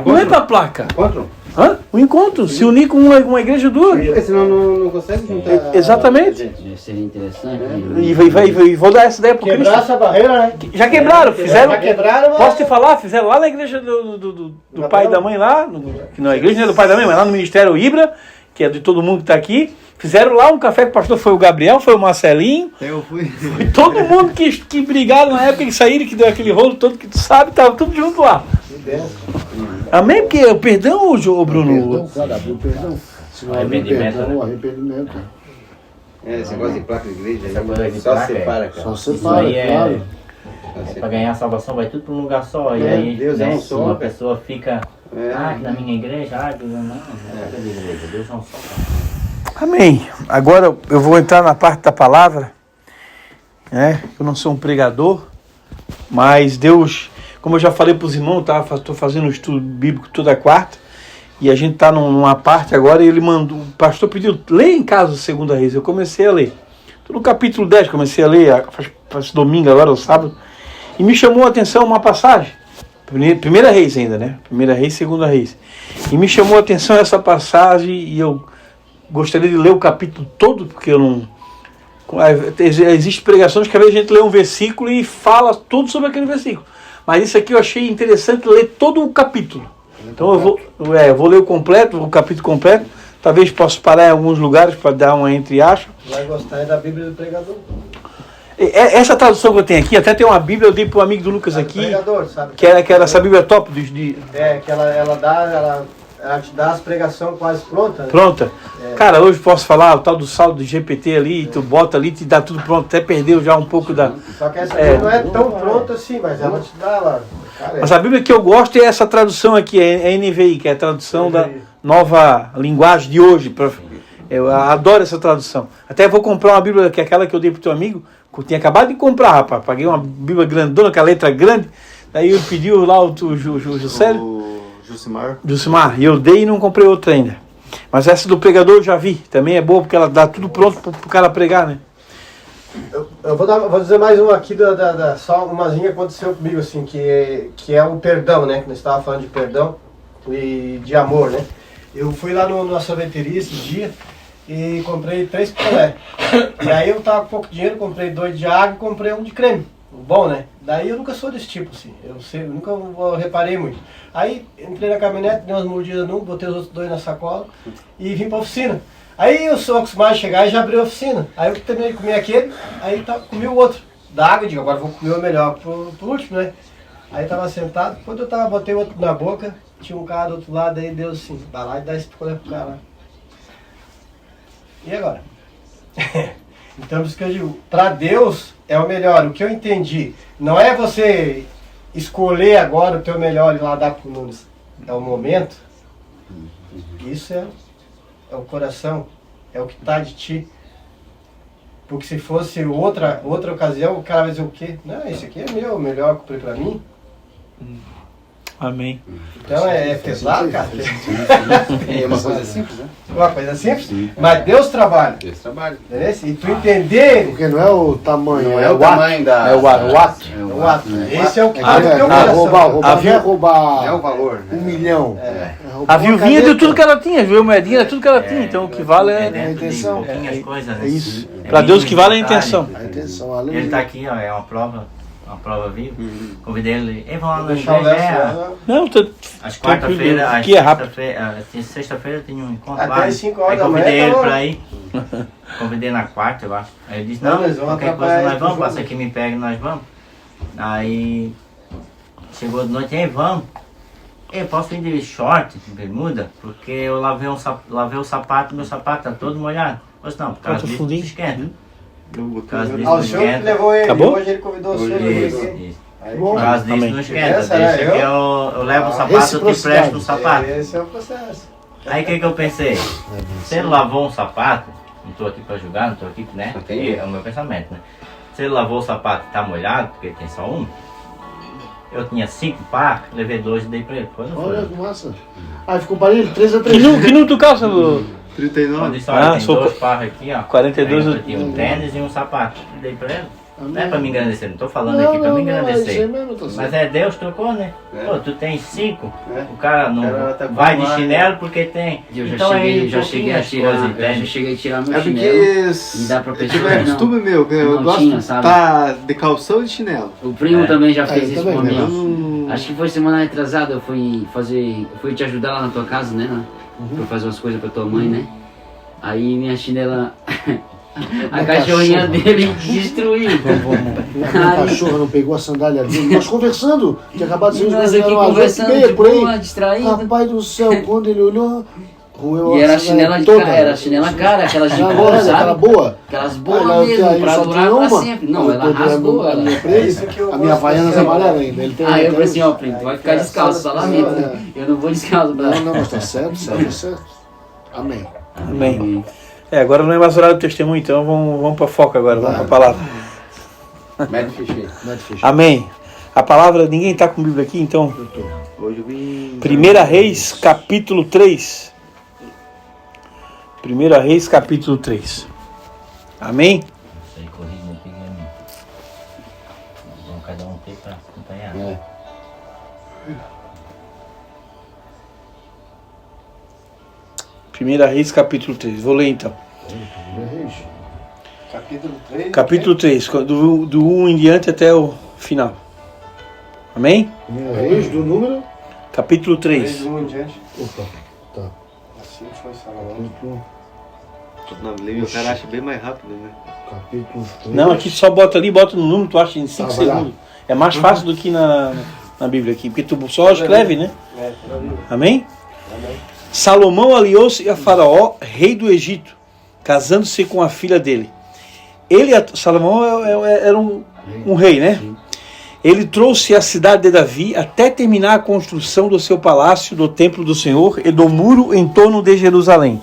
Não é para placa. Encontro? Hã? Um encontro, se unir com uma igreja duas. Porque senão não consegue juntar. Exatamente. Seria interessante. E vou dar essa ideia pro Quebrar Cristo. essa barreira, né? Já quebraram, fizeram. Já quebraram, mas... Posso te falar? Fizeram lá na igreja do pai e da mãe lá, que não é a igreja, não é do pai e da mãe, mas lá no Ministério Ibra, que é de todo mundo que está aqui. Fizeram lá um café com o pastor, foi o Gabriel, foi o Marcelinho. Eu fui. Foi todo mundo que brigaram na época que saíram, que deu aquele rolo todo, que tu sabe, tava tudo junto lá. Amém? Porque o perdão, Bruno. Perdão, cara, abriu perdão. Se não abrir Arrependimento, perdão, né? arrependimento. Esse negócio de placa de igreja Essa coisa de só placa, separa, cara. Só Isso separa, aí claro. para ganhar a salvação vai tudo para um lugar só. E aí Deus é um só, uma cara. pessoa fica, É. que na minha igreja, Deus não é da igreja, Deus é um só. Amém. Agora eu vou entrar na parte da palavra. Eu não sou um pregador, mas Deus, como eu já falei para os irmãos, estou fazendo um estudo bíblico toda quarta, e a gente está numa parte agora, e ele mandou, o pastor pediu, lê em casa o 2 Reis. Eu comecei a ler. Estou no capítulo 10, comecei a ler, faz domingo agora, ou sábado, e me chamou a atenção uma passagem. Primeira Reis ainda, né? Primeira Reis, 2 Reis. E me chamou a atenção essa passagem, e eu gostaria de ler o capítulo todo, porque eu não... Existem pregações que às vezes a gente lê um versículo e fala tudo sobre aquele versículo. Mas isso aqui eu achei interessante ler todo o capítulo. Então eu vou ler o capítulo completo. Talvez possa parar em alguns lugares para dar uma entre-acha. Vai gostar da Bíblia do pregador. Essa tradução que eu tenho aqui, até tem uma Bíblia, eu dei para o amigo do Lucas aqui, Pregador, sabe? que era essa Bíblia top Que ela te dá as pregações quase prontas. Né? Pronta. Cara, hoje posso falar o tal do saldo do GPT ali, tu bota ali, te dá tudo pronto, até perdeu já um pouco da... Só que essa aqui não é tão pronta assim, mas ela te dá lá. Mas a Bíblia que eu gosto é essa tradução aqui, é a NVI, que é a tradução da nova linguagem de hoje. Eu adoro essa tradução. Até vou comprar uma Bíblia, que é aquela que eu dei pro teu amigo, que eu tinha acabado de comprar, rapaz. Paguei uma Bíblia grandona, com a letra grande. Daí ele pediu lá o Jusimar, e eu dei e não comprei outra ainda. Mas essa do pregador eu já vi, também é boa porque ela dá tudo pronto pro cara pregar, né? Eu vou dizer mais uma aqui, só umazinha que aconteceu comigo, assim, que é o perdão, né? Que nós estávamos falando de perdão e de amor, né? Eu fui lá na sorveteria esse dia e comprei 3 picolé. E aí eu tava com pouco dinheiro, comprei 2 de água e comprei 1 de creme. Bom, né? Daí eu nunca sou desse tipo, assim. Eu nunca reparei muito. Aí entrei na caminhonete, dei umas mordidas num, botei os outros 2 na sacola e vim pra oficina. Aí eu sou acostumado a chegar e já abri a oficina. Aí eu terminei de comer aquele, aí comi o outro. Da água, digo, agora vou comer o melhor por último, né? Aí tava sentado, quando eu botei o outro na boca, tinha um cara do outro lado, aí Deus assim, vai lá e dá esse picolé pro cara. E agora? Então, por isso que eu digo, para Deus é o melhor. O que eu entendi, não é você escolher agora o teu melhor e lá dar pro Nunes. É o momento. Isso é o coração, é o que está de ti. Porque se fosse outra ocasião, o cara vai dizer o quê? Não, esse aqui é meu, o melhor que eu comprei para mim. Amém. Então é pesado, cara. É uma coisa simples, né? Uma coisa simples, mas Deus trabalha. Deus trabalha. Entendeu? E tu entender, Porque não é o tamanho, Não é o tamanho da... É o ato. É o ato. Esse é o que É, vale o teu coração. roubar, não é roubar É o valor, né? 1 milhão. É. É roubar A uma viuvinha deu caneta. tudo que ela tinha, viu? A moedinha era tudo que ela tinha. Então o que vale É é. dentro de intenção. pouquinhas coisas, né? É isso. Pra Deus o que vale é a Detalhe. intenção. A intenção, Ele aleluia. tá aqui, ó, é uma prova viva. Convidei ele, vamos lá na Deixar o igreja. Léo. Não, tô. Às quarta-feira, às Que é rápido. sexta-feira tem um encontro Até lá. às 5 horas Aí da manhã convidei tá ele bom. pra ir. Convidei na quarta, eu acho. Aí ele disse, Não, não, eles vão qualquer atrapalhar coisa nós ele vamos, pro passa jogo. aqui, me pega, nós vamos. Aí chegou de noite, aí vamos. Eu posso ir de short, de bermuda, porque eu lavei o sapato, meu sapato tá todo molhado. Pois não, por causa Bota o disso fundinho. esquenta. Por causa disso Ah, o não senhor que esquenta. levou ele, Acabou? hoje ele convidou o senhor. Isso, Aí, isso. aí, Bom. Por causa disso Amém. não esquenta. Essa era Deixa eu? que eu levo o Ah, sapato, eu te reciprocidade. presto o sapato. Esse é o processo. Aí o que eu pensei? Se ele lavou um sapato, não estou aqui para julgar, não estou aqui, né? Entendi. É o meu pensamento, né? Se ele lavou o sapato e está molhado, porque tem só um, eu tinha 5 par, levei 2 e dei para ele. Foi, não foi? Olha que massa. Aí ficou parelho, 3-3. Que não tu calça, Lu? 39. Eu disse, olha, tem sou 2 par aqui, ó. 42 Aí eu tinha um tênis e um sapato. Dei para ele. Não é para me engrandecer, não estou falando Não, aqui para me não, é isso aí engrandecer. mesmo, tá Mas certo. é Deus trocou, né? É. Pô, tu tem 5, É. o cara não O cara tá bom vai de lá, chinelo porque tem. Eu já então cheguei, aí, já cheguei a tirar, coisas, eu já entende? cheguei a tirar meu É chinelo. porque E dá pra eu pessoa, tive costume meu, que eu não gosto tinha, de sabe? estar de calção e de chinelo. O primo É. também já Ah, fez eu isso também, por né? Eu mim. não... Acho que foi semana retrasada, eu fui te ajudar lá na tua casa, né? Fui fazer umas coisas pra tua mãe, né? Aí minha chinela, a cachorrinha dele destruiu. Minha cachorra não pegou a sandália dele. Nós conversando, tinha acabado de ser Nós aqui umas conversando 8h30 de por aí. boa, distraído. Rapaz do céu, quando ele olhou, roeu E era a chinela sandália de toda. cara, era a chinela cara, aquelas de Já couro, era, aquela sabe? boa. Aquelas Aí boas ela- mesmo, aí pra só durar tinha pra uma. sempre. Não, Aí ela eu botei rasgou, a minha ela. presa, isso que eu a minha gosto Havaianas dessa- amarela ainda. Ele tem Aí eu tem falei assim, uns- ó, primo, tu vai ficar descalço, só lamento. Eu não vou descalço pra Não, mas tá certo, certo. Amém. Amém. Agora não é mais horário do testemunho, então vamos pra foco agora, vamos pra palavra. Médio ficheiro. Amém. A palavra, ninguém tá com Bíblia aqui, então. Hoje eu vim... 1 Reis, capítulo 3. 1 Reis, capítulo 3. Amém? Isso aí, corrido, não peguei a mim. Vamos cada um ter pra acompanhar. É. Primeira Reis, capítulo 3. Vou ler então. Capítulo 3. Capítulo 3, do 1 em diante até o final. Amém? Reis do número. Capítulo 3 3. de 1 em diante. Opa, tá. Assim foi Salomão. Capítulo, Não, o cara acha bem mais rápido, né? capítulo 3. Não, aqui só bota ali, bota no número, tu acha em 5 Tá, vai lá. segundos. É mais fácil do que na Bíblia aqui, porque tu só escreve, né? É, tá ali. Amém? Salomão aliou-se a Faraó, rei do Egito, casando-se com a filha dele. Salomão era um rei, né? Ele trouxe a cidade de Davi até terminar a construção do seu palácio, do templo do Senhor e do muro em torno de Jerusalém.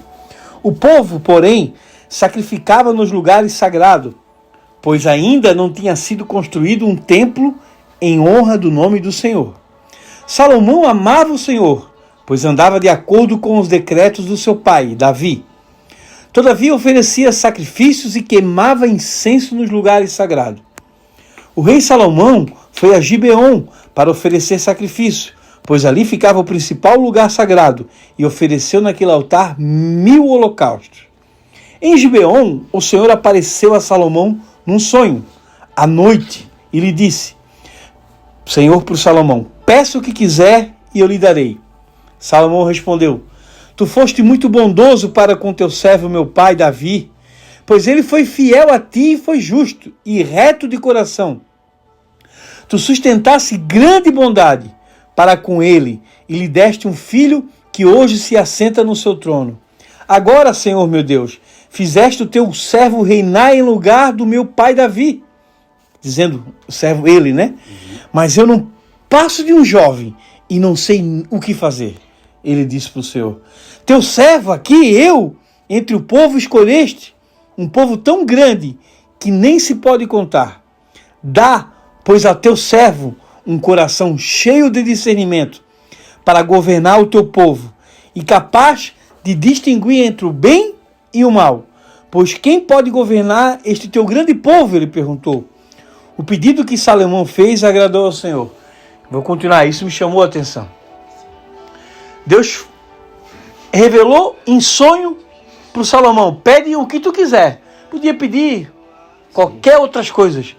O povo, porém, sacrificava nos lugares sagrados, pois ainda não tinha sido construído um templo em honra do nome do Senhor. Salomão amava o Senhor, pois andava de acordo com os decretos do seu pai, Davi. Todavia oferecia sacrifícios e queimava incenso nos lugares sagrados. O rei Salomão foi a Gibeon para oferecer sacrifício, pois ali ficava o principal lugar sagrado, e ofereceu naquele altar 1000 holocaustos. Em Gibeon, o Senhor apareceu a Salomão num sonho, à noite, e lhe disse: Senhor, para Salomão, peça o que quiser e eu lhe darei. Salomão respondeu: Tu foste muito bondoso para com teu servo, meu pai Davi, pois ele foi fiel a ti e foi justo e reto de coração. Tu sustentaste grande bondade para com ele e lhe deste um filho que hoje se assenta no seu trono. Agora, Senhor meu Deus, fizeste o teu servo reinar em lugar do meu pai Davi. Dizendo, o servo ele, né? Mas eu não passo de um jovem e não sei o que fazer. Ele disse para o Senhor, teu servo aqui, eu, entre o povo escolheste, um povo tão grande que nem se pode contar. Dá, pois, a teu servo um coração cheio de discernimento para governar o teu povo e capaz de distinguir entre o bem e o mal. Pois quem pode governar este teu grande povo? Ele perguntou. O pedido que Salomão fez agradou ao Senhor. Vou continuar, isso me chamou a atenção. Deus revelou em sonho para o Salomão, pede o que tu quiser. Podia pedir qualquer outras coisas.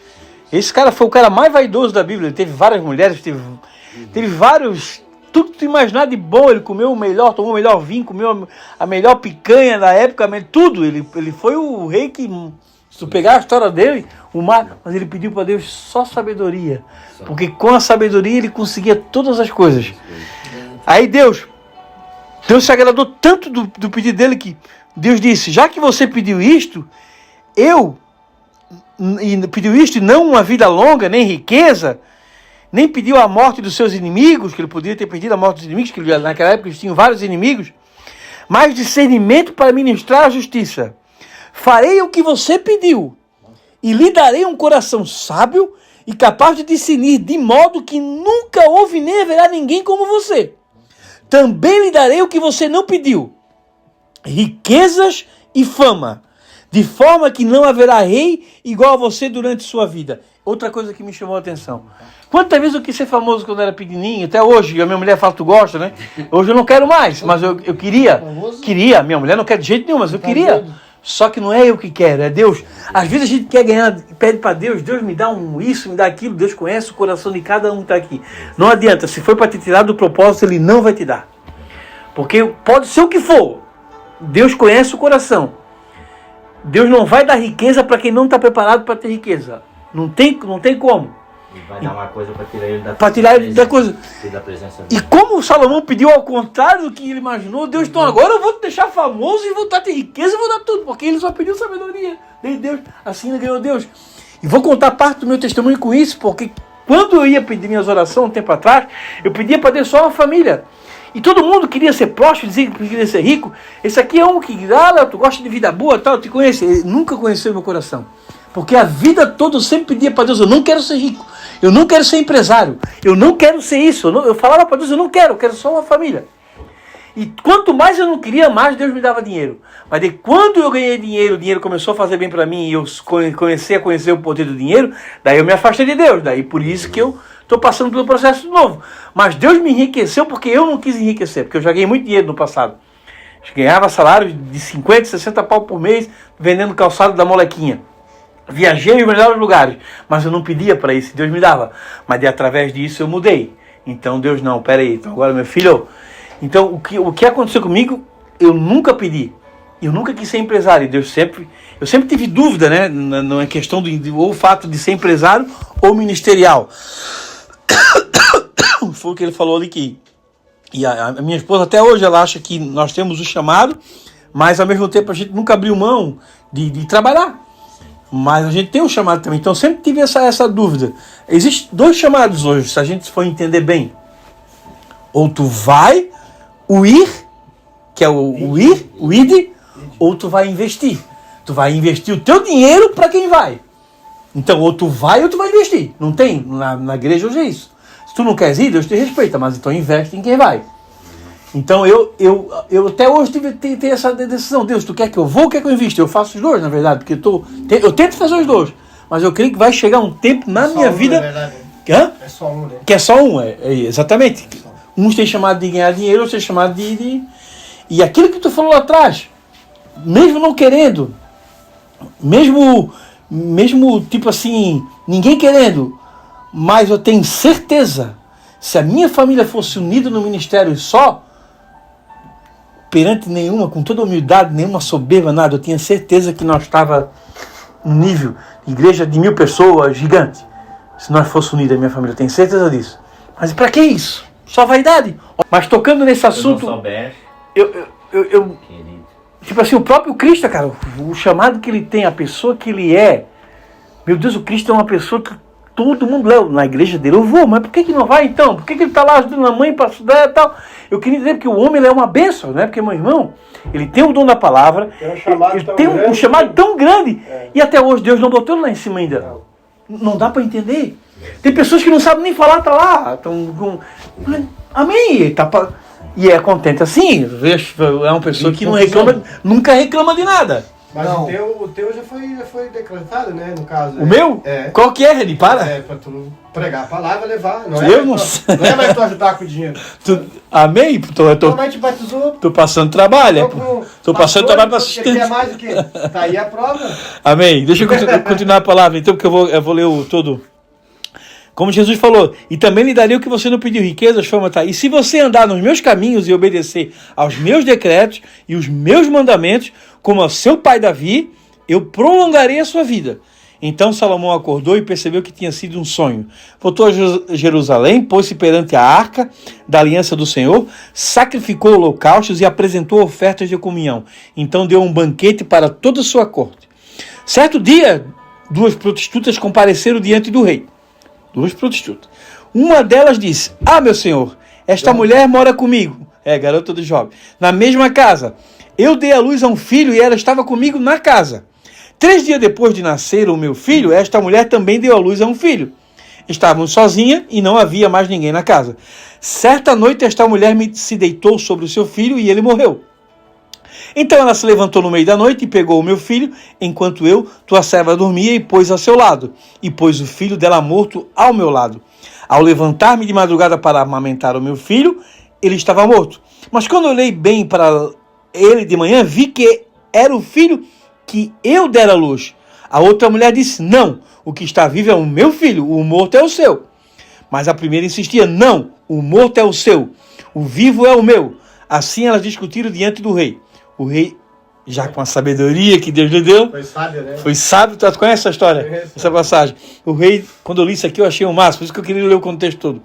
Esse cara foi o cara mais vaidoso da Bíblia. Ele teve várias mulheres, teve vários... Tudo que tu imaginar de bom. Ele comeu o melhor, tomou o melhor vinho, comeu a melhor picanha da época, tudo. Ele foi o rei que... Se tu pegar a história dele, mas ele pediu para Deus só sabedoria. Porque com a sabedoria ele conseguia todas as coisas. Aí Deus se agradou tanto do pedido dele que Deus disse, já que você pediu isto, pediu isto e não uma vida longa, nem riqueza, nem pediu a morte dos seus inimigos, que ele poderia ter pedido a morte dos inimigos, que naquela época eles tinham vários inimigos, mas discernimento para ministrar a justiça. Farei o que você pediu e lhe darei um coração sábio e capaz de discernir, de modo que nunca houve nem haverá ninguém como você. Também lhe darei o que você não pediu, riquezas e fama, de forma que não haverá rei igual a você durante sua vida. Outra coisa que me chamou a atenção. Quantas vezes eu quis ser famoso quando era pequenininho, até hoje, a minha mulher fala, tu gosta, né? Hoje eu não quero mais, mas eu queria, minha mulher não quer de jeito nenhum, mas eu queria. Só que não é eu que quero, é Deus. Às vezes a gente quer ganhar, pede para Deus, Deus me dá isso, me dá aquilo, Deus conhece o coração de cada um que está aqui. Não adianta, se for para te tirar do propósito, Ele não vai te dar. Porque pode ser o que for, Deus conhece o coração. Deus não vai dar riqueza para quem não está preparado para ter riqueza. Não tem como. Ele vai dar uma coisa para tirar ele da coisa. Da presença E como o Salomão pediu ao contrário do que ele imaginou, Deus, então agora eu vou te deixar famoso e vou dar riqueza e vou dar tudo, porque ele só pediu sabedoria. Daí Deus, assim ele ganhou Deus. E vou contar parte do meu testemunho com isso, porque quando eu ia pedir minhas orações um tempo atrás, eu pedia para Deus só uma família. E todo mundo queria ser próspero, dizia que queria ser rico. Esse aqui é um que, tu gosta de vida boa, tal, eu te conheço. Ele nunca conheceu meu coração. Porque a vida toda eu sempre pedia para Deus, eu não quero ser rico, eu não quero ser empresário, eu não quero ser isso. Eu falava para Deus, eu quero só uma família. E quanto mais eu não queria, mais Deus me dava dinheiro. Mas daí, quando eu ganhei dinheiro, o dinheiro começou a fazer bem para mim e eu comecei a conhecer o poder do dinheiro, daí eu me afastei de Deus. Daí por isso que eu estou passando pelo processo de novo. Mas Deus me enriqueceu porque eu não quis enriquecer, porque eu já ganhei muito dinheiro no passado. Ganhava salário de 50, 60 pau por mês vendendo calçado da molequinha. Viajei em melhores lugares, mas eu não pedia para isso, Deus me dava. Mas através disso eu mudei. Então Deus, não, peraí, então agora meu filho... Então o que aconteceu comigo, eu nunca pedi. Eu nunca quis ser empresário. Eu sempre tive dúvida, né? Na questão ou o fato de ser empresário ou ministerial. Foi o que ele falou ali que... E a minha esposa até hoje, ela acha que nós temos o chamado, mas ao mesmo tempo a gente nunca abriu mão de trabalhar. Mas a gente tem um chamado também. Então sempre tive essa dúvida. Existem dois chamados hoje, se a gente for entender bem. Ou tu vai ir, que é o id, ou tu vai investir. Tu vai investir o teu dinheiro para quem vai. Então ou tu vai ou tu vai investir. Não tem, na igreja hoje é isso. Se tu não queres ir, Deus te respeita, mas então investe em quem vai. Então eu até hoje tive essa decisão. Deus, tu quer que eu vou ou quer que eu invista? Eu faço os dois, na verdade, porque eu tento fazer os dois. Mas eu creio que vai chegar um tempo na minha vida... É só um, né? Que é só um, exatamente. Uns têm chamado de ganhar dinheiro, outros têm chamado de... E aquilo que tu falou lá atrás, mesmo não querendo, mesmo tipo assim, ninguém querendo, mas eu tenho certeza, se a minha família fosse unida no ministério só, perante nenhuma, com toda humildade, nenhuma soberba, nada, eu tinha certeza que nós estava um nível de igreja de 1000 pessoas gigante. Se nós fosse unida a minha família, eu tenho certeza disso. Mas para que isso? Só vaidade. Mas tocando nesse assunto, eu tipo assim, o próprio Cristo, cara, o chamado que ele tem, a pessoa que ele é. Meu Deus, o Cristo é uma pessoa que todo mundo leva. Na igreja dele eu vou, mas por que não vai então? Por que ele está lá ajudando a mãe para estudar e tal? Eu queria dizer que o homem ele é uma bênção, né? Porque meu irmão, ele tem o dom da palavra, ele tem um chamado tão grande, e até hoje Deus não botou ele lá em cima ainda. Não dá para entender. Tem pessoas que não sabem nem falar, tá lá. Amém. E é contente assim. É uma pessoa que não reclama, nunca reclama de nada. Mas o teu já foi decretado, né? No caso. O meu? É. Qual que é, Reni? Para. É, pra tu pregar a palavra, levar. Não Eu é não sei. Não é mais tu ajudar com o dinheiro. Amém? Tua mãe te batizou. Tô passando trabalho. Tô passando trabalho para assistente. Quer mais o quê? Tá aí a prova. Amém. Deixa eu continuar a palavra, então, porque eu vou ler o todo. Como Jesus falou, e também lhe darei o que você não pediu, riquezas, fama, tá? E se você andar nos meus caminhos e obedecer aos meus decretos e os meus mandamentos, como ao seu pai Davi, eu prolongarei a sua vida. Então Salomão acordou e percebeu que tinha sido um sonho. Voltou a Jerusalém, pôs-se perante a arca da aliança do Senhor, sacrificou holocaustos e apresentou ofertas de comunhão. Então deu um banquete para toda a sua corte. Certo dia, 2 prostitutas compareceram diante do rei. 2 prostitutas. Uma delas disse: meu senhor, esta mulher mora comigo. Garota do jovem. Na mesma casa. Eu dei à luz a um filho e ela estava comigo na casa. 3 dias depois de nascer o meu filho, esta mulher também deu à luz a um filho. Estavam sozinha e não havia mais ninguém na casa. Certa noite esta mulher se deitou sobre o seu filho e ele morreu. Então ela se levantou no meio da noite e pegou o meu filho, enquanto eu, tua serva, dormia, e pôs ao seu lado. E pôs o filho dela morto ao meu lado. Ao levantar-me de madrugada para amamentar o meu filho, ele estava morto. Mas quando eu olhei bem para ele de manhã, vi que era o filho que eu dera à luz. A outra mulher disse: não, o que está vivo é o meu filho, o morto é o seu. Mas a primeira insistia: não, o morto é o seu, o vivo é o meu. Assim elas discutiram diante do rei. O rei, já com a sabedoria que Deus lhe deu, Foi sábio, né? foi sábio. Tu conhece essa história? Essa passagem. O rei, quando eu li isso aqui, eu achei o máximo. Por isso que eu queria ler o contexto todo.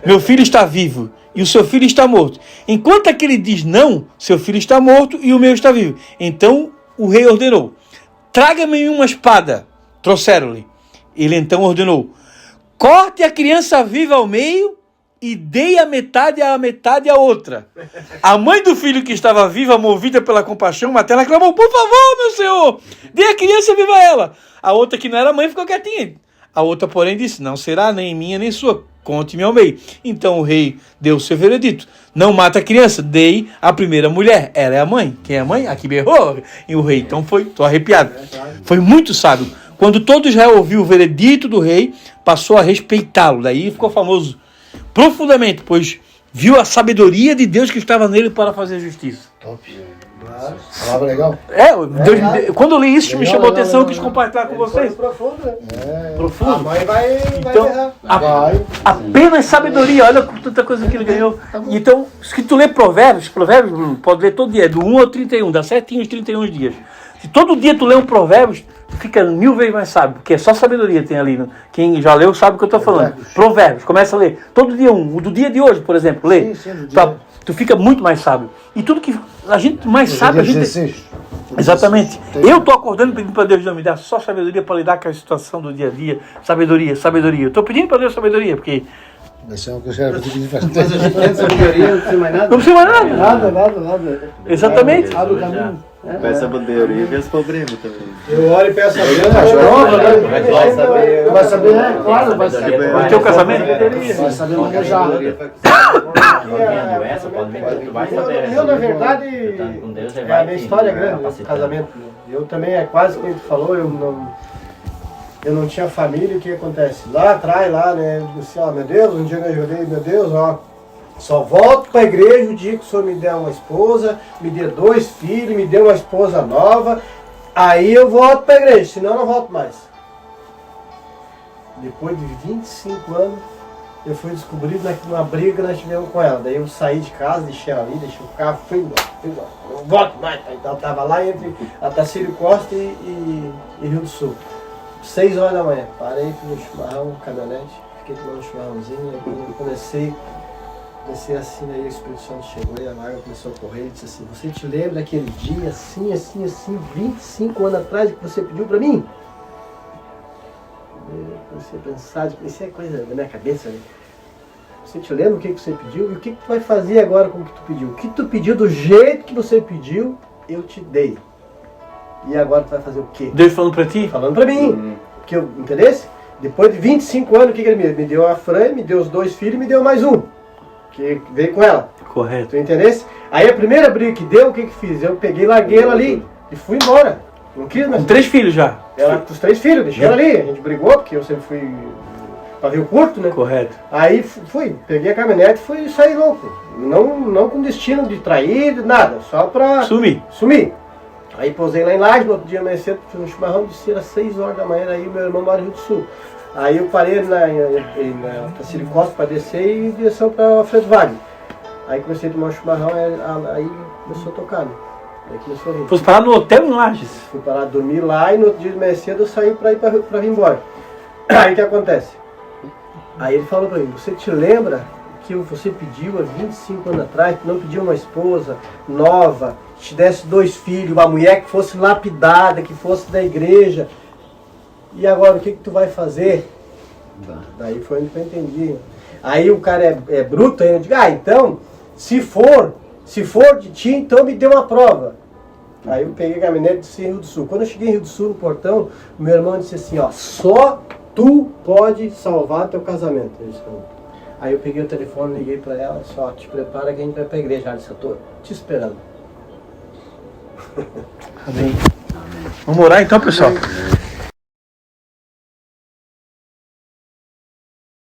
Meu filho está vivo e o seu filho está morto. Enquanto aquele diz não, seu filho está morto e o meu está vivo. Então o rei ordenou: traga-me uma espada. Trouxeram-lhe. Ele então ordenou: corte a criança viva ao meio e dei a metade à outra. A mãe do filho que estava viva, movida pela compaixão materna, clamou: por favor, meu senhor, dê a criança viva a ela. A outra, que não era mãe, ficou quietinha. A outra, porém, disse: não será nem minha nem sua, conte-me ao meio. Então o rei deu o seu veredito: não mata a criança, dei a primeira mulher. Ela é a mãe. Quem é a mãe? Aqui berrou. E o rei, então estou arrepiado. Foi muito sábio. Quando todo Israel ouviu o veredito do rei, passou a respeitá-lo. Daí ficou famoso profundamente, pois viu a sabedoria de Deus que estava nele para fazer justiça. Top. Palavra legal. Deus, quando eu li isso, me chamou a atenção, eu quis compartilhar com vocês. Profundo, né? Profundo. A mãe vai Então, errar. apenas sabedoria, olha tanta coisa que ele ganhou. Então, se tu lê Provérbios, pode ler todo dia, do 1 ao 31, dá certinho os 31 dias. Se todo dia tu lê um Provérbios, tu fica 1000 vezes mais sábio, porque é só sabedoria tem ali. Quem já leu sabe o que eu estou falando. Provérbios, começa a ler. Todo dia o do dia de hoje, por exemplo, lê. Tu fica muito mais sábio. E tudo que a gente mais sabe, a gente... Exatamente. Eu estou acordando pedindo para Deus me dar só sabedoria para lidar com a situação do dia a dia. Sabedoria. Eu estou pedindo para Deus sabedoria, porque... Isso é o que eu quero pedir faz Mas a gente tem sabedoria, não precisa mais nada. Não precisa mais nada. Nada. Exatamente. Abre o caminho. Peça a bandeira e vê os problemas também. Eu oro e peço a Deus. Vai saber, claro, vai saber. O teu casamento? Vai saber manejar. Eu, na verdade, a minha história é grande, esse casamento. Eu também, é quase como tu falou, eu não tinha família. O que acontece? Lá atrás, né, eu disse: meu Deus, um dia eu jurei, meu Deus, só volto para a igreja o dia que o Senhor me der uma esposa, me dê 2 filhos, me dê uma esposa nova, aí eu volto para a igreja, senão eu não volto mais. Depois de 25 anos, eu fui descobrir numa briga que nós tivemos com ela. Daí eu saí de casa, deixei ela ali, deixei o carro, fui embora. Eu não volto mais. Então eu tava lá entre Atacílio Costa e Rio do Sul. 6 horas da manhã. Parei, fui no chimarrão, caminhonete, fiquei tomando um chimarrãozinho. Aí quando eu comecei assim, aí o Espírito Santo chegou e a água começou a correr e disse assim: você te lembra daquele dia, assim, 25 anos atrás, que você pediu pra mim? Eu comecei a pensar, isso é coisa da minha cabeça, né? Você te lembra o que você pediu? E o que tu vai fazer agora com o que tu pediu? O que tu pediu do jeito que você pediu, eu te dei. E agora tu vai fazer o quê? Deus falando pra ti? Falando pra mim. Porque eu, entendesse? Depois de 25 anos, o que ele me deu? Me deu a Fran, me deu os 2 filhos e me deu mais um. Que veio com ela. Correto. Tu entendesse? Aí a primeira briga que deu, o que fiz? Eu peguei, larguei ela ali e fui embora. Não quis mais. Com 3 filhos já? Ela com os 3 filhos, deixei ela ali. A gente brigou, porque eu sempre fui pavio curto, né? Correto. Aí fui, peguei a caminhonete e fui sair louco. Não com destino de trair, nada. Só pra sumir. Aí pousei lá em Laje, no outro dia mais cedo, fui no chimarrão, desci às 6 horas da manhã, aí meu irmão mora no Rio do Sul. Aí eu parei na Tacílio Costa para descer e em direção para Alfredo Wagner. Aí comecei a tomar um chimarrão, aí começou a tocar, né? Aí começou a rir. Fosse parar no hotel em Lages? Fui parar, dormir lá e no outro dia mais cedo eu saí para vir embora. Aí o que acontece? Aí ele falou para mim: você te lembra que você pediu há 25 anos atrás, que não pediu uma esposa nova, que te desse 2 filhos, uma mulher que fosse lapidada, que fosse da igreja? E agora o que tu vai fazer? Daí foi onde eu entendi. Aí o cara é bruto, aí eu digo: então, se for de ti, então me dê uma prova. Aí eu peguei a caminhonete e desci em Rio do Sul. Quando eu cheguei em Rio do Sul, no portão, o meu irmão disse assim: ó, só tu pode salvar teu casamento. Aí eu peguei o telefone, liguei pra ela, só te prepara que a gente vai pra igreja. Ela disse: eu tô te esperando. Amém. Vamos orar então, pessoal.